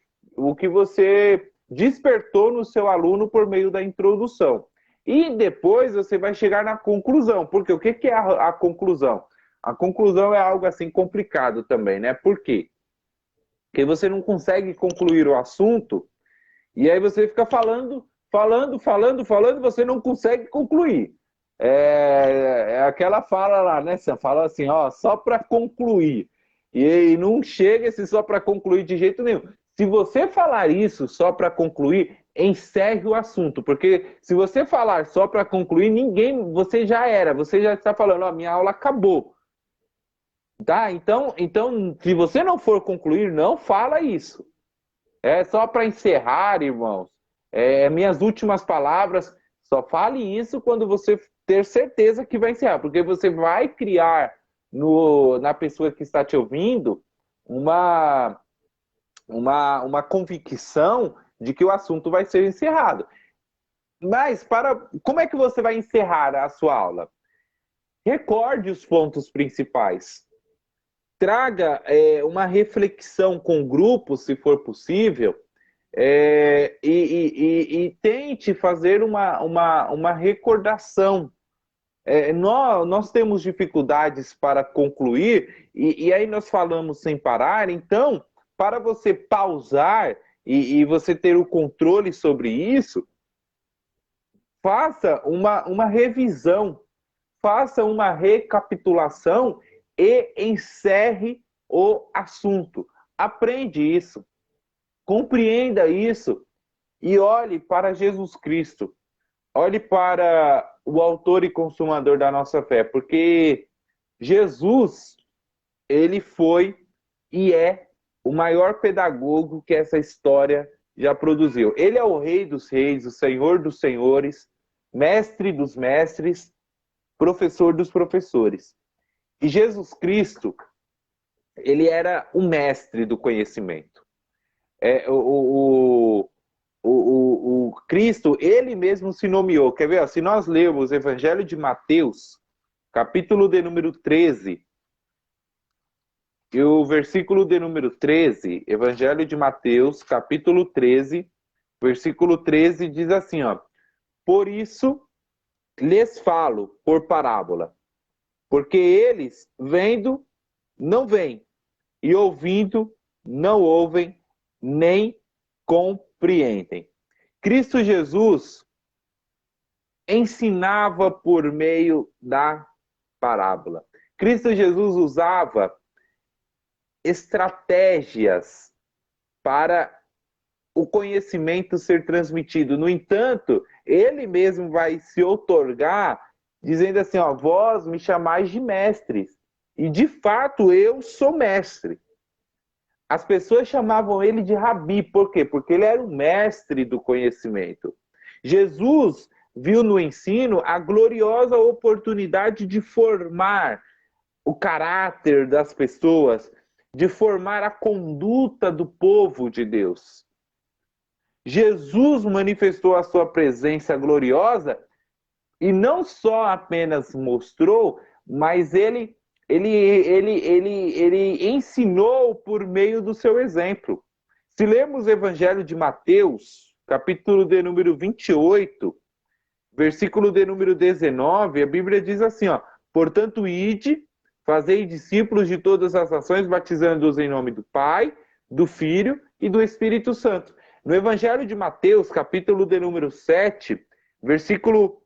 despertou no seu aluno por meio da introdução. E depois você vai chegar na conclusão. Porque o que é a conclusão? A conclusão é algo assim complicado também, né? Por quê? Porque você não consegue concluir o assunto e aí você fica falando, você não consegue concluir. É aquela fala lá, né? Você fala assim, ó, só para concluir. E não chega esse só para concluir de jeito nenhum. Se você falar isso só para concluir, encerre o assunto. Porque se você falar só para concluir, você já era. Você já está falando, ó, minha aula acabou. Tá? Então, se você não for concluir, não fala isso. É só para encerrar, irmãos. Minhas últimas palavras, só fale isso quando você ter certeza que vai encerrar, porque você vai criar na pessoa que está te ouvindo uma convicção de que o assunto vai ser encerrado. Mas como é que você vai encerrar a sua aula? Recorde os pontos principais. Traga uma reflexão com o grupo, se for possível, e tente fazer uma recordação. Nós temos dificuldades para concluir, e aí nós falamos sem parar. Então, para você pausar e você ter o controle sobre isso, faça uma revisão, faça uma recapitulação e encerre o assunto. Aprende isso, compreenda isso e olhe para Jesus Cristo. Olhe para o autor e consumador da nossa fé, porque Jesus, ele foi e é o maior pedagogo que essa história já produziu. Ele é o Rei dos Reis, o Senhor dos Senhores, Mestre dos Mestres, Professor dos Professores. E Jesus Cristo, ele era o mestre do conhecimento. O Cristo, ele mesmo se nomeou. Quer ver? Se nós lermos o Evangelho de Mateus, capítulo de número 13, e o versículo de número 13, Evangelho de Mateus, capítulo 13, versículo 13, diz assim, ó: por isso lhes falo por parábola, porque eles, vendo, não veem, e ouvindo, não ouvem, nem compreendem. Cristo Jesus ensinava por meio da parábola. Cristo Jesus usava estratégias para o conhecimento ser transmitido. No entanto, ele mesmo vai se outorgar dizendo assim, ó, vós me chamais de mestres. E de fato eu sou mestre. As pessoas chamavam ele de rabi. Por quê? Porque ele era o mestre do conhecimento. Jesus viu no ensino a gloriosa oportunidade de formar o caráter das pessoas, de formar a conduta do povo de Deus. Jesus manifestou a sua presença gloriosa e não só apenas mostrou, mas ele ensinou por meio do seu exemplo. Se lermos o Evangelho de Mateus, capítulo de número 28, versículo de número 19, a Bíblia diz assim, ó: portanto, ide, fazei discípulos de todas as nações, batizando-os em nome do Pai, do Filho e do Espírito Santo. No Evangelho de Mateus, capítulo de número 7, versículo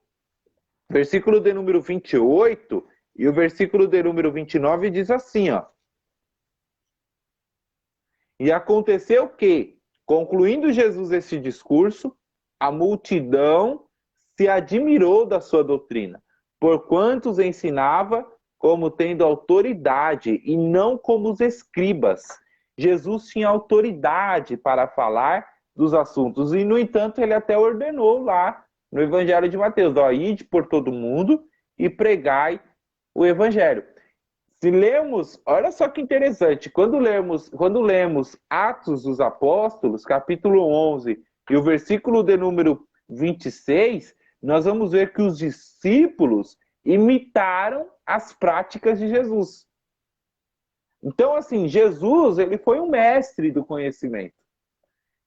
de número 28 e o versículo de número 29 diz assim, ó: e aconteceu que, concluindo Jesus esse discurso, a multidão se admirou da sua doutrina, porquanto os ensinava como tendo autoridade e não como os escribas. Jesus tinha autoridade para falar dos assuntos e, no entanto, ele até ordenou lá no Evangelho de Mateus, ó, ide por todo mundo e pregai o Evangelho. Se lemos, olha só que interessante, quando lemos Atos dos Apóstolos, capítulo 11, e o versículo de número 26, nós vamos ver que os discípulos imitaram as práticas de Jesus. Então, assim, Jesus, ele foi um mestre do conhecimento.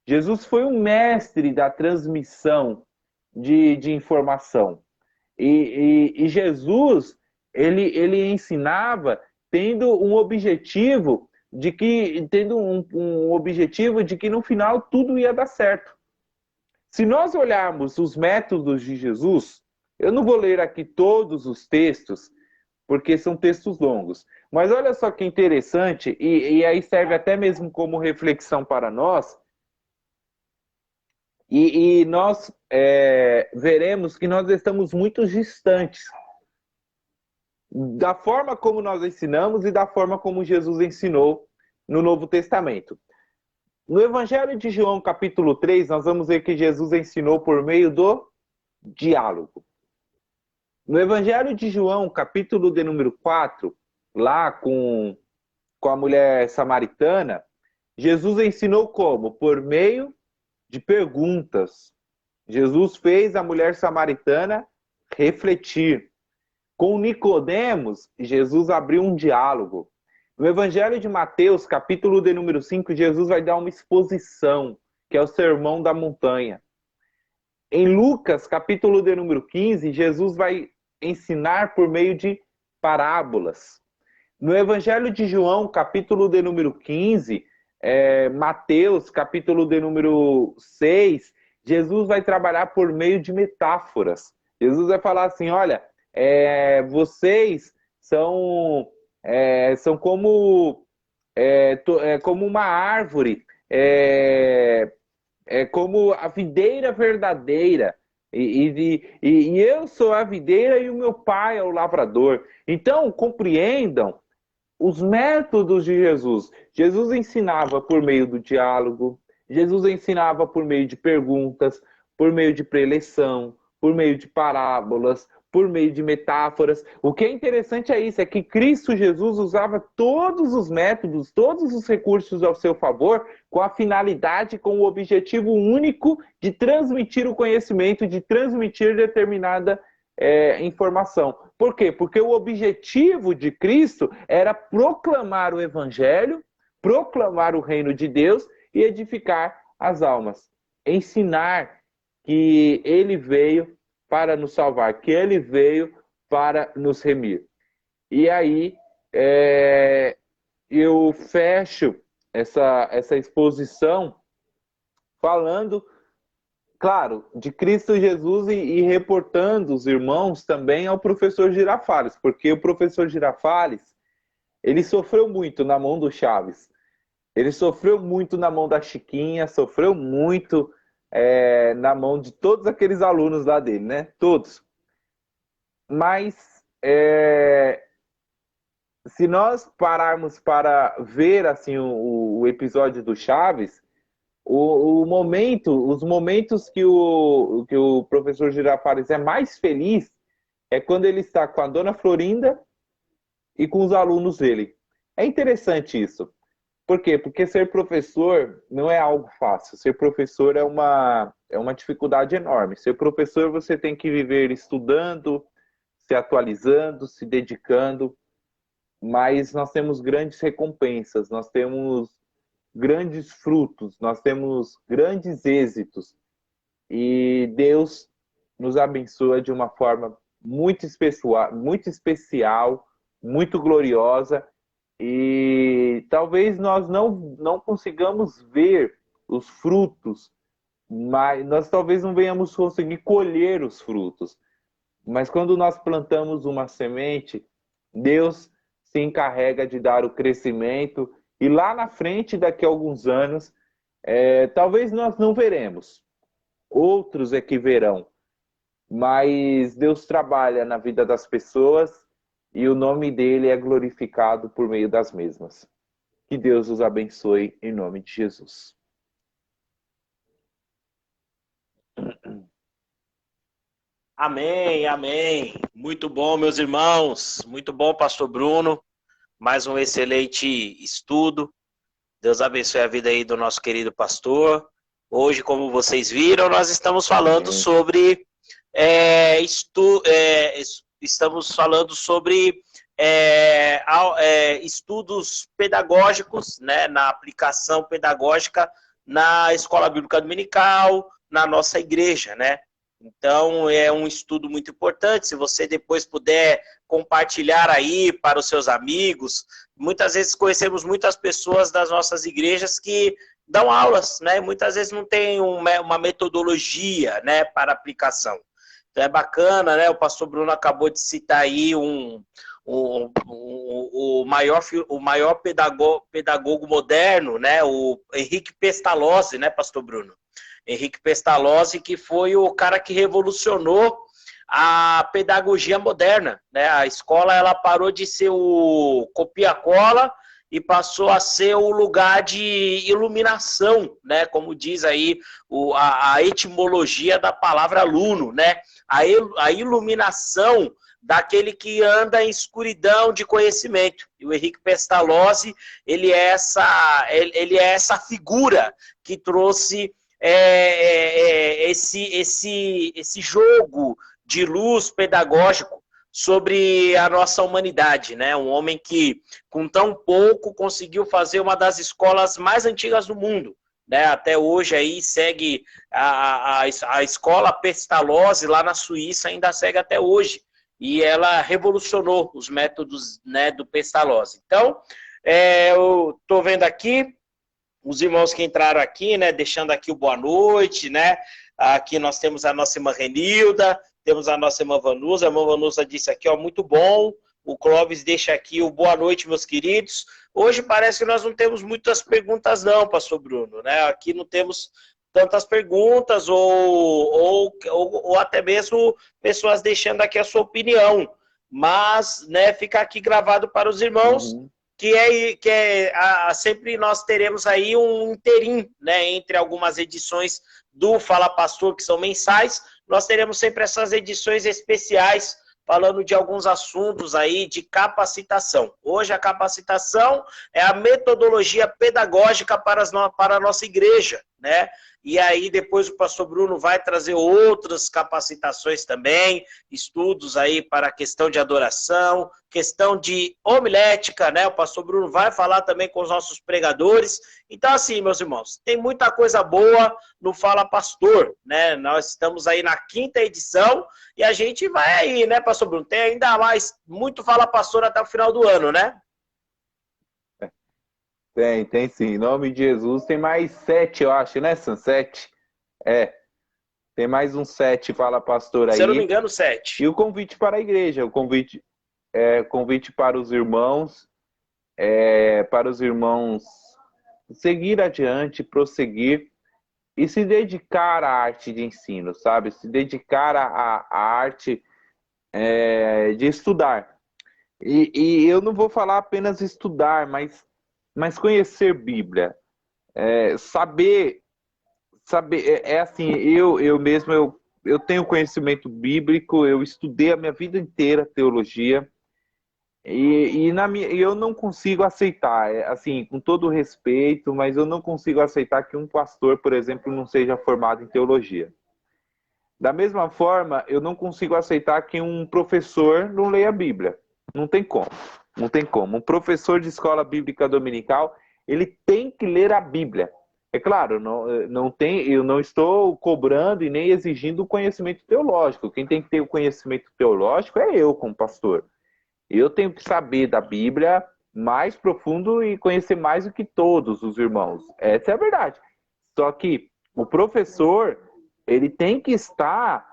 Jesus foi um mestre da transmissão de informação. E Jesus, ele ensinava tendo um objetivo de que no final tudo ia dar certo. Se nós olharmos os métodos de Jesus, eu não vou ler aqui todos os textos, porque são textos longos, mas olha só que interessante, e aí serve até mesmo como reflexão para nós, e nós veremos que nós estamos muito distantes da forma como nós ensinamos e da forma como Jesus ensinou no Novo Testamento. No Evangelho de João, capítulo 3, nós vamos ver que Jesus ensinou por meio do diálogo. No Evangelho de João, capítulo de número 4, lá com a mulher samaritana, Jesus ensinou como? Por meio de perguntas. Jesus fez a mulher samaritana refletir. Com Nicodemos, Jesus abriu um diálogo. No Evangelho de Mateus, capítulo de número 5, Jesus vai dar uma exposição, que é o Sermão da Montanha. Em Lucas, capítulo de número 15, Jesus vai ensinar por meio de parábolas. No Evangelho de João, capítulo de número 15, Mateus, capítulo de número 6, Jesus vai trabalhar por meio de metáforas. Jesus vai falar assim, olha, vocês são como uma árvore, como a videira verdadeira, e eu sou a videira e o meu pai é o lavrador. Então, compreendam os métodos de Jesus. Jesus ensinava por meio do diálogo, Jesus ensinava por meio de perguntas, por meio de preleção, por meio de parábolas, por meio de metáforas. O que é interessante é isso, é que Cristo Jesus usava todos os métodos, todos os recursos ao seu favor, com a finalidade, com o objetivo único de transmitir o conhecimento, de transmitir determinada informação. Por quê? Porque o objetivo de Cristo era proclamar o Evangelho, proclamar o reino de Deus e edificar as almas. Ensinar que ele veio para nos salvar, que ele veio para nos remir. E aí, eu fecho essa exposição falando, claro, de Cristo Jesus e reportando os irmãos também ao professor Girafales, porque o professor Girafales, ele sofreu muito na mão do Chaves, ele sofreu muito na mão da Chiquinha, sofreu muito na mão de todos aqueles alunos lá dele, né? Todos. Mas se nós pararmos para ver assim o episódio do Chaves, os momentos que o professor Girafales é mais feliz é quando ele está com a dona Florinda e com os alunos dele. É interessante isso. Por quê? Porque ser professor não é algo fácil. Ser professor é uma dificuldade enorme. Ser professor, você tem que viver estudando, se atualizando, se dedicando, mas nós temos grandes recompensas, nós temos grandes frutos, nós temos grandes êxitos. E Deus nos abençoa de uma forma muito especial, muito gloriosa. E talvez nós não consigamos ver os frutos, mas nós talvez não venhamos conseguir colher os frutos. Mas quando nós plantamos uma semente, Deus se encarrega de dar o crescimento e lá na frente, daqui a alguns anos, talvez nós não veremos, outros é que verão, mas Deus trabalha na vida das pessoas e o nome dele é glorificado por meio das mesmas. Que Deus os abençoe em nome de Jesus. Amém, amém. Muito bom, meus irmãos. Muito bom, pastor Bruno. Mais um excelente estudo. Deus abençoe a vida aí do nosso querido pastor. Hoje, como vocês viram, nós estamos falando sobre estudos pedagógicos, né, na aplicação pedagógica na Escola Bíblica Dominical, na nossa igreja, né? Então, é um estudo muito importante. Se você depois puder compartilhar aí para os seus amigos, muitas vezes conhecemos muitas pessoas das nossas igrejas que dão aulas, né? Muitas vezes não tem uma metodologia, né, para aplicação. Então, é bacana, né? O pastor Bruno acabou de citar aí o maior pedagogo moderno, né? O Henrique Pestalozzi, né, pastor Bruno? Henrique Pestalozzi, que foi o cara que revolucionou a pedagogia moderna, né? A escola, ela parou de ser o copia-cola e passou a ser o lugar de iluminação, né? Como diz aí a etimologia da palavra aluno, né? A iluminação daquele que anda em escuridão de conhecimento. E o Henrique Pestalozzi, ele é essa figura que trouxe esse jogo de luz pedagógico sobre a nossa humanidade, né? Um homem que, com tão pouco, conseguiu fazer uma das escolas mais antigas do mundo, né? Até hoje aí segue a escola Pestalozzi lá na Suíça, ainda segue até hoje. E ela revolucionou os métodos, né, do Pestalozzi. Então, eu estou vendo aqui os irmãos que entraram aqui, né, deixando aqui o boa noite, né? Aqui nós temos a nossa irmã Renilda, temos a nossa irmã Vanusa. A irmã Vanusa disse aqui, ó, muito bom. O Clóvis deixa aqui o boa noite, meus queridos. Hoje parece que nós não temos muitas perguntas não, pastor Bruno, né? Aqui não temos tantas perguntas ou até mesmo pessoas deixando aqui a sua opinião. Mas, né, fica aqui gravado para os irmãos, sempre nós teremos aí um interim, né, entre algumas edições do Fala Pastor, que são mensais, nós teremos sempre essas edições especiais, falando de alguns assuntos aí de capacitação. Hoje a capacitação é a metodologia pedagógica para a nossa igreja, né? E aí depois o pastor Bruno vai trazer outras capacitações também, estudos aí para a questão de adoração, questão de homilética, né? O pastor Bruno vai falar também com os nossos pregadores. Então, assim, meus irmãos, tem muita coisa boa no Fala Pastor, né? Nós estamos aí na 5ª edição e a gente vai aí, né, pastor Bruno? Tem ainda mais muito Fala Pastor até o final do ano, né? Tem sim. Em nome de Jesus, tem mais 7, eu acho, né, Sam? 7? Tem mais uns 7, Fala Pastor aí. Se eu não me engano, 7. E o convite para a igreja, o convite para os irmãos, seguir adiante, prosseguir e se dedicar à arte de ensino, sabe? Se dedicar à arte de estudar. E eu não vou falar apenas estudar, mas conhecer Bíblia. Saber, assim, eu mesmo, eu tenho conhecimento bíblico, eu estudei a minha vida inteira teologia, e eu não consigo aceitar, assim, com todo respeito, mas eu não consigo aceitar que um pastor, por exemplo, não seja formado em teologia. Da mesma forma, eu não consigo aceitar que um professor não leia a Bíblia. Não tem como. Não tem como. Um professor de escola bíblica dominical, ele tem que ler a Bíblia. É claro, eu não estou cobrando e nem exigindo o conhecimento teológico. Quem tem que ter o conhecimento teológico é eu, como pastor. Eu tenho que saber da Bíblia mais profundo e conhecer mais do que todos os irmãos. Essa é a verdade. Só que o professor, ele tem que estar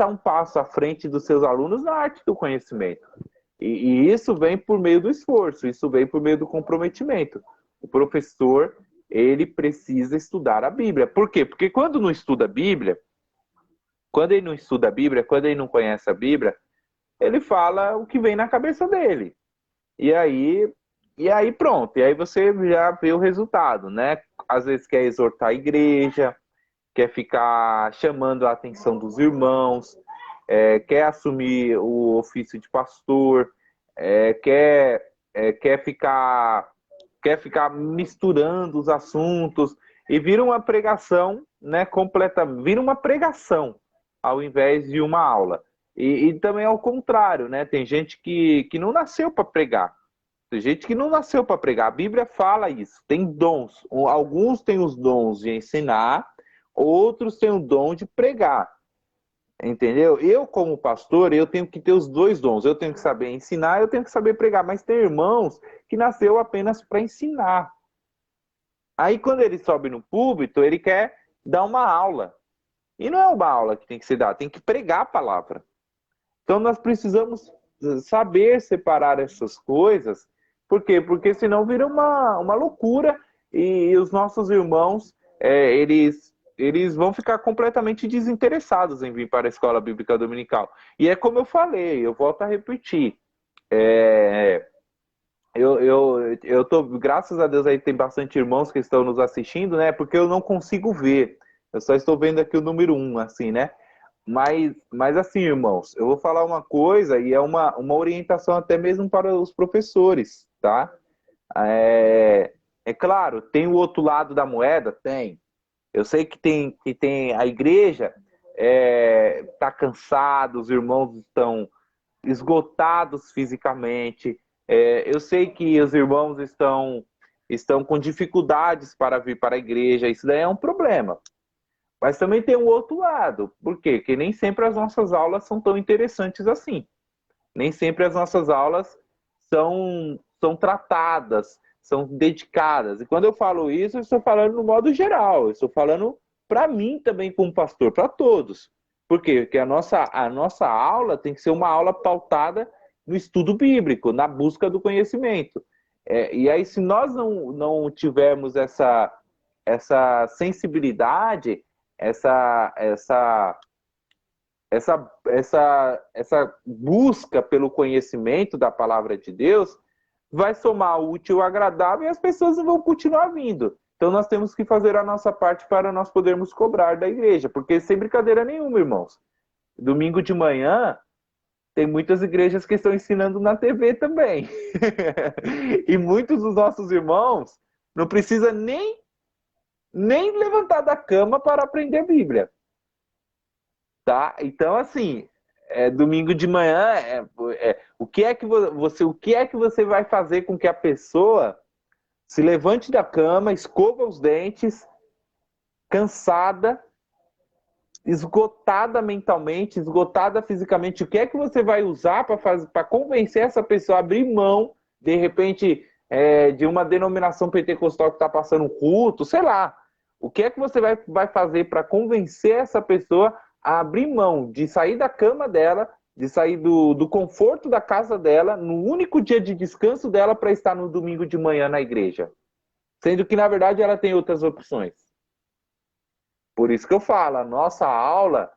um passo à frente dos seus alunos na arte do conhecimento. E isso vem por meio do esforço, isso vem por meio do comprometimento. O professor, ele precisa estudar a Bíblia. Por quê? Porque quando não estuda a Bíblia, quando ele não conhece a Bíblia, ele fala o que vem na cabeça dele. E aí pronto. E aí você já vê o resultado, né? Às vezes quer exortar a igreja, quer ficar chamando a atenção dos irmãos, quer assumir o ofício de pastor, quer ficar misturando os assuntos e vira uma pregação, né, vira uma pregação ao invés de uma aula. E também ao contrário, né? Tem gente que não nasceu para pregar. Tem gente que não nasceu para pregar. A Bíblia fala isso. Tem dons. Alguns têm os dons de ensinar, outros têm o dom de pregar. Entendeu? Eu, como pastor, eu tenho que ter os dois dons. Eu tenho que saber ensinar, eu tenho que saber pregar. Mas tem irmãos que nasceu apenas para ensinar. Aí, quando ele sobe no púlpito, ele quer dar uma aula. E não é uma aula que tem que ser dada, tem que pregar a palavra. Então, nós precisamos saber separar essas coisas. Por quê? Porque senão vira uma loucura e os nossos irmãos, eles vão ficar completamente desinteressados em vir para a escola bíblica dominical. E é como eu falei, eu volto a repetir. Eu tô, graças a Deus, aí tem bastante irmãos que estão nos assistindo, né? Porque eu não consigo ver. Eu só estou vendo aqui o número 1, assim, né? Mas assim, irmãos, eu vou falar uma coisa e é uma orientação até mesmo para os professores, tá? É claro, tem o outro lado da moeda? Tem. Eu sei que tem a igreja tá cansada, os irmãos estão esgotados fisicamente. Eu sei que os irmãos estão com dificuldades para vir para a igreja, isso daí é um problema. Mas também tem um outro lado. Por quê? Porque nem sempre as nossas aulas são tão interessantes assim. Nem sempre as nossas aulas são tratadas, são dedicadas. E quando eu falo isso, eu estou falando no modo geral. Eu estou falando para mim também como pastor, para todos. Por quê? Porque a nossa aula tem que ser uma aula pautada no estudo bíblico, na busca do conhecimento. E aí, se nós não tivermos essa sensibilidade, essa busca pelo conhecimento da palavra de Deus, vai somar o útil ao agradável e as pessoas vão continuar vindo. Então nós temos que fazer a nossa parte para nós podermos cobrar da igreja, porque sem brincadeira nenhuma, irmãos. Domingo de manhã tem muitas igrejas que estão ensinando na TV também. E muitos dos nossos irmãos não precisam nem levantar da cama para aprender a Bíblia. Tá? Então, assim, domingo de manhã, o que é que você vai fazer com que a pessoa se levante da cama, escova os dentes, cansada, esgotada mentalmente, esgotada fisicamente? O que é que você vai usar para convencer essa pessoa a abrir mão, de repente, de uma denominação pentecostal que está passando um culto, sei lá. O que é que você vai fazer para convencer essa pessoa a abrir mão de sair da cama dela, de sair do conforto da casa dela, no único dia de descanso dela, para estar no domingo de manhã na igreja? Sendo que, na verdade, ela tem outras opções. Por isso que eu falo, a nossa aula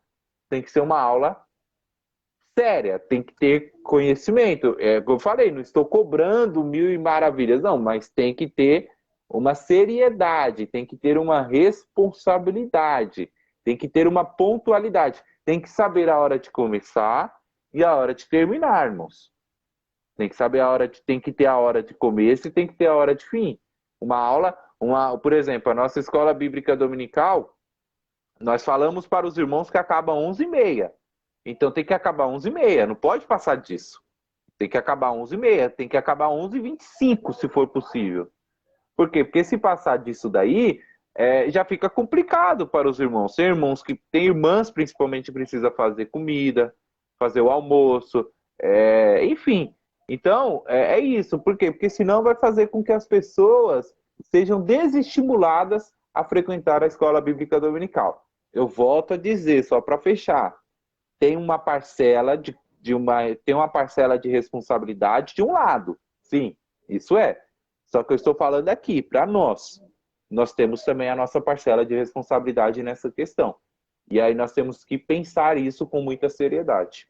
tem que ser uma aula séria, tem que ter conhecimento. Como eu falei, não estou cobrando mil e maravilhas, não, mas tem que ter uma seriedade, tem que ter uma responsabilidade, tem que ter uma pontualidade, tem que saber a hora de começar e a hora de terminar, irmãos. Tem que saber tem que ter a hora de começo e tem que ter a hora de fim. Uma aula, por exemplo, a nossa escola bíblica dominical, nós falamos para os irmãos que acaba 11h30. Então tem que acabar 11h30, não pode passar disso. Tem que acabar 11h30, tem que acabar 11h25, se for possível. Por quê? Porque se passar disso daí, já fica complicado para os irmãos. Tem irmãs, principalmente, que precisam fazer comida, fazer o almoço, enfim. Então, é isso. Por quê? Porque senão vai fazer com que as pessoas sejam desestimuladas a frequentar a escola bíblica dominical. Eu volto a dizer, só para fechar, tem uma parcela tem uma parcela de responsabilidade de um lado. Sim, isso é. Só que eu estou falando aqui, para nós. Nós temos também a nossa parcela de responsabilidade nessa questão. E aí nós temos que pensar isso com muita seriedade.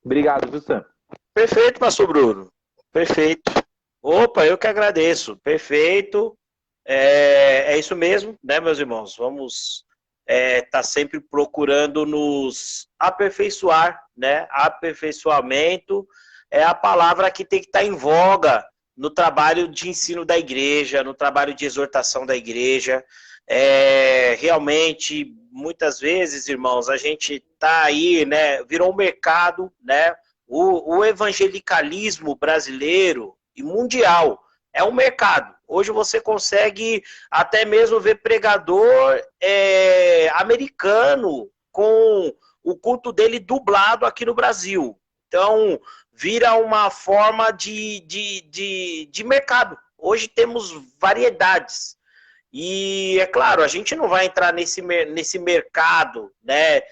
Obrigado, viu, Sam? Perfeito, pastor Bruno. Perfeito. Opa, eu que agradeço. Perfeito. É isso mesmo, né, meus irmãos? Vamos tá sempre procurando nos aperfeiçoar, né? Aperfeiçoamento é a palavra que tem que estar em voga no trabalho de ensino da igreja, no trabalho de exortação da igreja. Realmente, muitas vezes, irmãos, a gente tá aí, né? Virou um mercado, né? O evangelicalismo brasileiro e mundial é um mercado. Hoje você consegue até mesmo ver pregador americano com o culto dele dublado aqui no Brasil. Então, vira uma forma de mercado. Hoje temos variedades. E, é claro, a gente não vai entrar nesse mercado, né,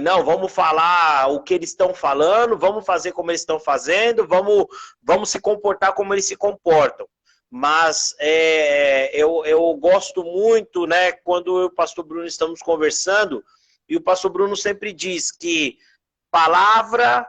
não, vamos falar o que eles estão falando, vamos fazer como eles estão fazendo, vamos se comportar como eles se comportam. Mas eu gosto muito, né, quando eu e o pastor Bruno estamos conversando, e o pastor Bruno sempre diz que palavra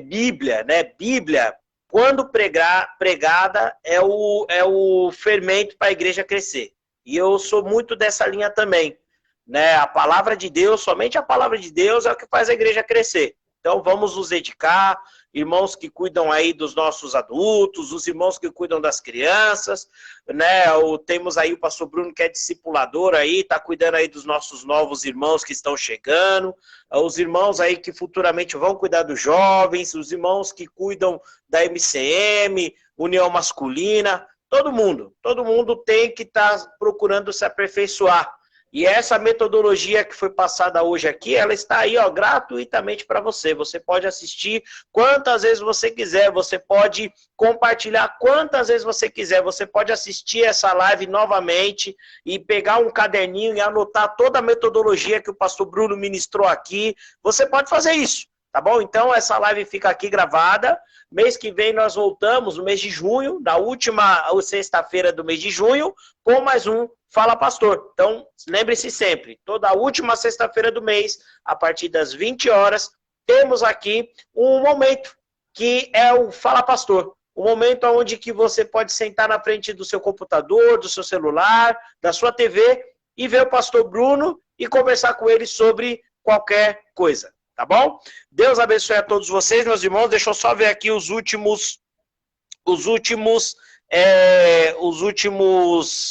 Bíblia, né? Bíblia, quando pregada, é o fermento para a igreja crescer. E eu sou muito dessa linha também, né? A palavra de Deus, somente a palavra de Deus é o que faz a igreja crescer. Então vamos nos dedicar, irmãos que cuidam aí dos nossos adultos, os irmãos que cuidam das crianças, né? Temos aí o pastor Bruno, que é discipulador aí, está cuidando aí dos nossos novos irmãos que estão chegando, os irmãos aí que futuramente vão cuidar dos jovens, os irmãos que cuidam da MCM, União Masculina, todo mundo tem que estar procurando se aperfeiçoar. E essa metodologia que foi passada hoje aqui, ela está aí, ó, gratuitamente para você. Você pode assistir quantas vezes você quiser, você pode compartilhar quantas vezes você quiser, você pode assistir essa live novamente e pegar um caderninho e anotar toda a metodologia que o pastor Bruno ministrou aqui. Você pode fazer isso, tá bom? Então essa live fica aqui gravada. Mês que vem nós voltamos, no mês de junho, na última sexta-feira do mês de junho, com mais um Fala Pastor. Então, lembre-se sempre, toda última sexta-feira do mês, a partir das 20 horas, temos aqui um momento que é o Fala Pastor. Um momento onde que você pode sentar na frente do seu computador, do seu celular, da sua TV e ver o pastor Bruno e conversar com ele sobre qualquer coisa. Tá bom? Deus abençoe a todos vocês, meus irmãos. Deixa eu só ver aqui os últimos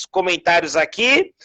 comentários aqui.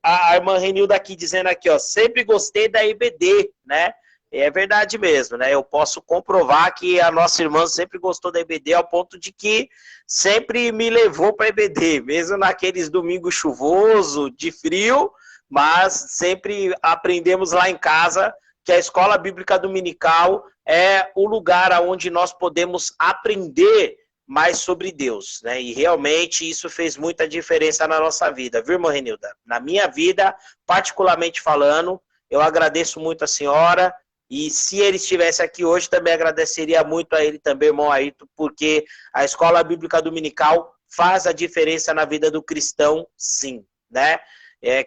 A irmã Renilda aqui dizendo aqui, ó, sempre gostei da EBD, né? É verdade mesmo, né? Eu posso comprovar que a nossa irmã sempre gostou da EBD ao ponto de que sempre me levou para a EBD, mesmo naqueles domingos chuvoso, de frio, mas sempre aprendemos lá em casa que a Escola Bíblica Dominical é o lugar onde nós podemos aprender mais sobre Deus, né? E realmente isso fez muita diferença na nossa vida, viu, irmã Renilda? Na minha vida, particularmente falando, eu agradeço muito a senhora, e se ele estivesse aqui hoje, também agradeceria muito a ele também, irmão Ayrton, porque a Escola Bíblica Dominical faz a diferença na vida do cristão, sim, né?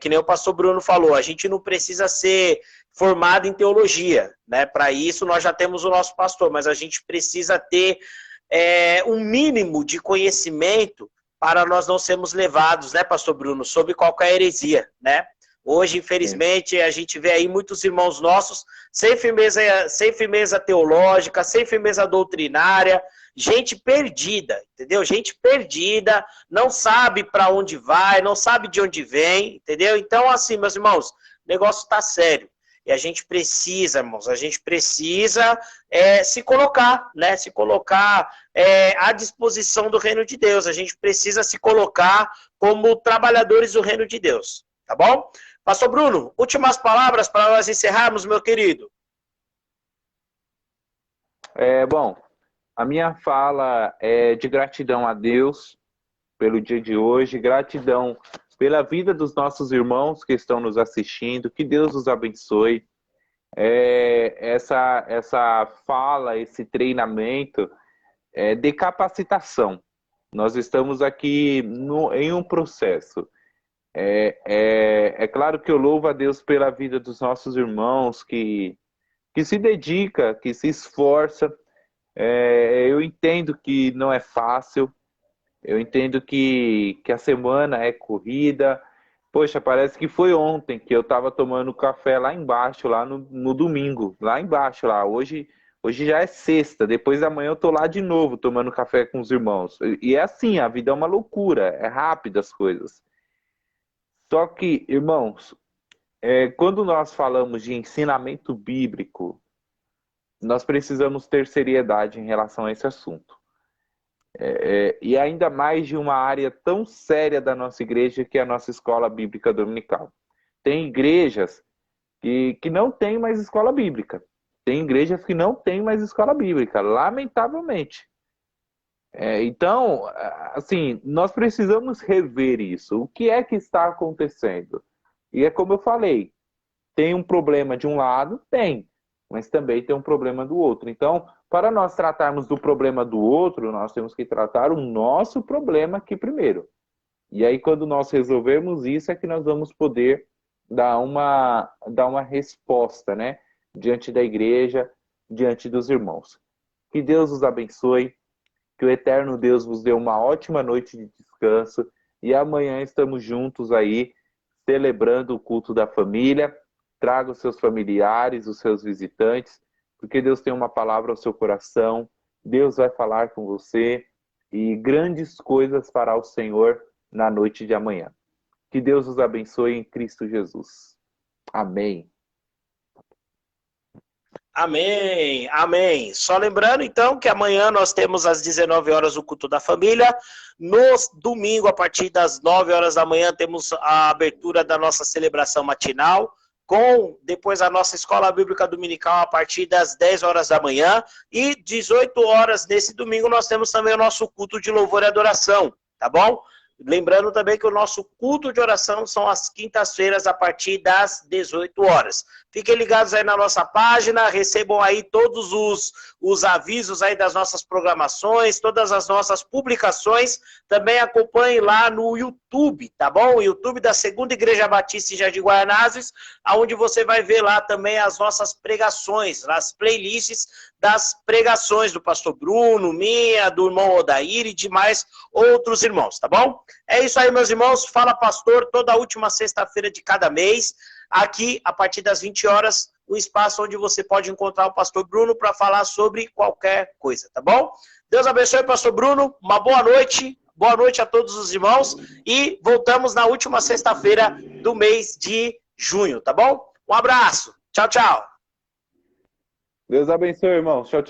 Que nem o pastor Bruno falou, a gente não precisa ser formado em teologia, né? Para isso nós já temos o nosso pastor, mas a gente precisa ter um mínimo de conhecimento para nós não sermos levados, né, pastor Bruno, sobre qualquer heresia, né? Hoje, infelizmente, a gente vê aí muitos irmãos nossos sem firmeza teológica, sem firmeza doutrinária, gente perdida, entendeu? Gente perdida, não sabe para onde vai, não sabe de onde vem, entendeu? Então, assim, meus irmãos, o negócio está sério. E a gente precisa, irmãos, se colocar, né? Se colocar à disposição do reino de Deus. A gente precisa se colocar como trabalhadores do reino de Deus, tá bom? Pastor Bruno, últimas palavras para nós encerrarmos, meu querido. Bom, a minha fala é de gratidão a Deus pelo dia de hoje, gratidão pela vida dos nossos irmãos que estão nos assistindo, que Deus os abençoe. Essa fala, esse treinamento de capacitação. Nós estamos aqui em um processo. É claro que eu louvo a Deus pela vida dos nossos irmãos que se dedica, que se esforça. Eu entendo que não é fácil, eu entendo que a semana é corrida. Poxa, parece que foi ontem que eu estava tomando café lá embaixo, lá no domingo, lá embaixo, lá. Hoje já é sexta, depois da manhã eu tô lá de novo tomando café com os irmãos. E é assim, a vida é uma loucura, é rápida as coisas. Só que, irmãos, quando nós falamos de ensinamento bíblico, nós precisamos ter seriedade em relação a esse assunto. E ainda mais de uma área tão séria da nossa igreja, que é a nossa escola bíblica dominical. Tem igrejas que não tem mais escola bíblica. Tem igrejas que não tem mais escola bíblica, lamentavelmente. Então, assim, nós precisamos rever isso. O que é que está acontecendo? E é como eu falei, tem um problema de um lado? Tem, mas também tem um problema do outro. Então, para nós tratarmos do problema do outro, nós temos que tratar o nosso problema aqui primeiro. E aí, quando nós resolvermos isso, é que nós vamos poder dar uma resposta, né? Diante da igreja, diante dos irmãos. Que Deus os abençoe. Que o eterno Deus vos dê uma ótima noite de descanso. E amanhã estamos juntos aí, celebrando o culto da família. Traga os seus familiares, os seus visitantes, porque Deus tem uma palavra ao seu coração. Deus vai falar com você. E grandes coisas fará o Senhor na noite de amanhã. Que Deus os abençoe em Cristo Jesus. Amém. Amém, amém. Só lembrando, então, que amanhã nós temos às 19 horas o culto da família. No domingo, a partir das 9 horas da manhã, temos a abertura da nossa celebração matinal, com depois a nossa escola bíblica dominical a partir das 10 horas da manhã. E 18 horas nesse domingo nós temos também o nosso culto de louvor e adoração, tá bom? Lembrando também que o nosso culto de oração são às quintas-feiras, a partir das 18 horas. Fiquem ligados aí na nossa página, recebam aí todos os avisos aí das nossas programações, todas as nossas publicações. Também acompanhem lá no YouTube, tá bom? O YouTube da Segunda Igreja Batista em Jardim Guaianazes, onde você vai ver lá também as nossas pregações, as playlists das pregações do pastor Bruno, minha, do irmão Odair e demais outros irmãos, tá bom? É isso aí, meus irmãos. Fala, pastor, toda última sexta-feira de cada mês, aqui, a partir das 20 horas, o espaço onde você pode encontrar o pastor Bruno para falar sobre qualquer coisa, tá bom? Deus abençoe, pastor Bruno. Uma boa noite. Boa noite a todos os irmãos. E voltamos na última sexta-feira do mês de junho, tá bom? Um abraço. Tchau, tchau. Deus abençoe, irmãos. Tchau, tchau.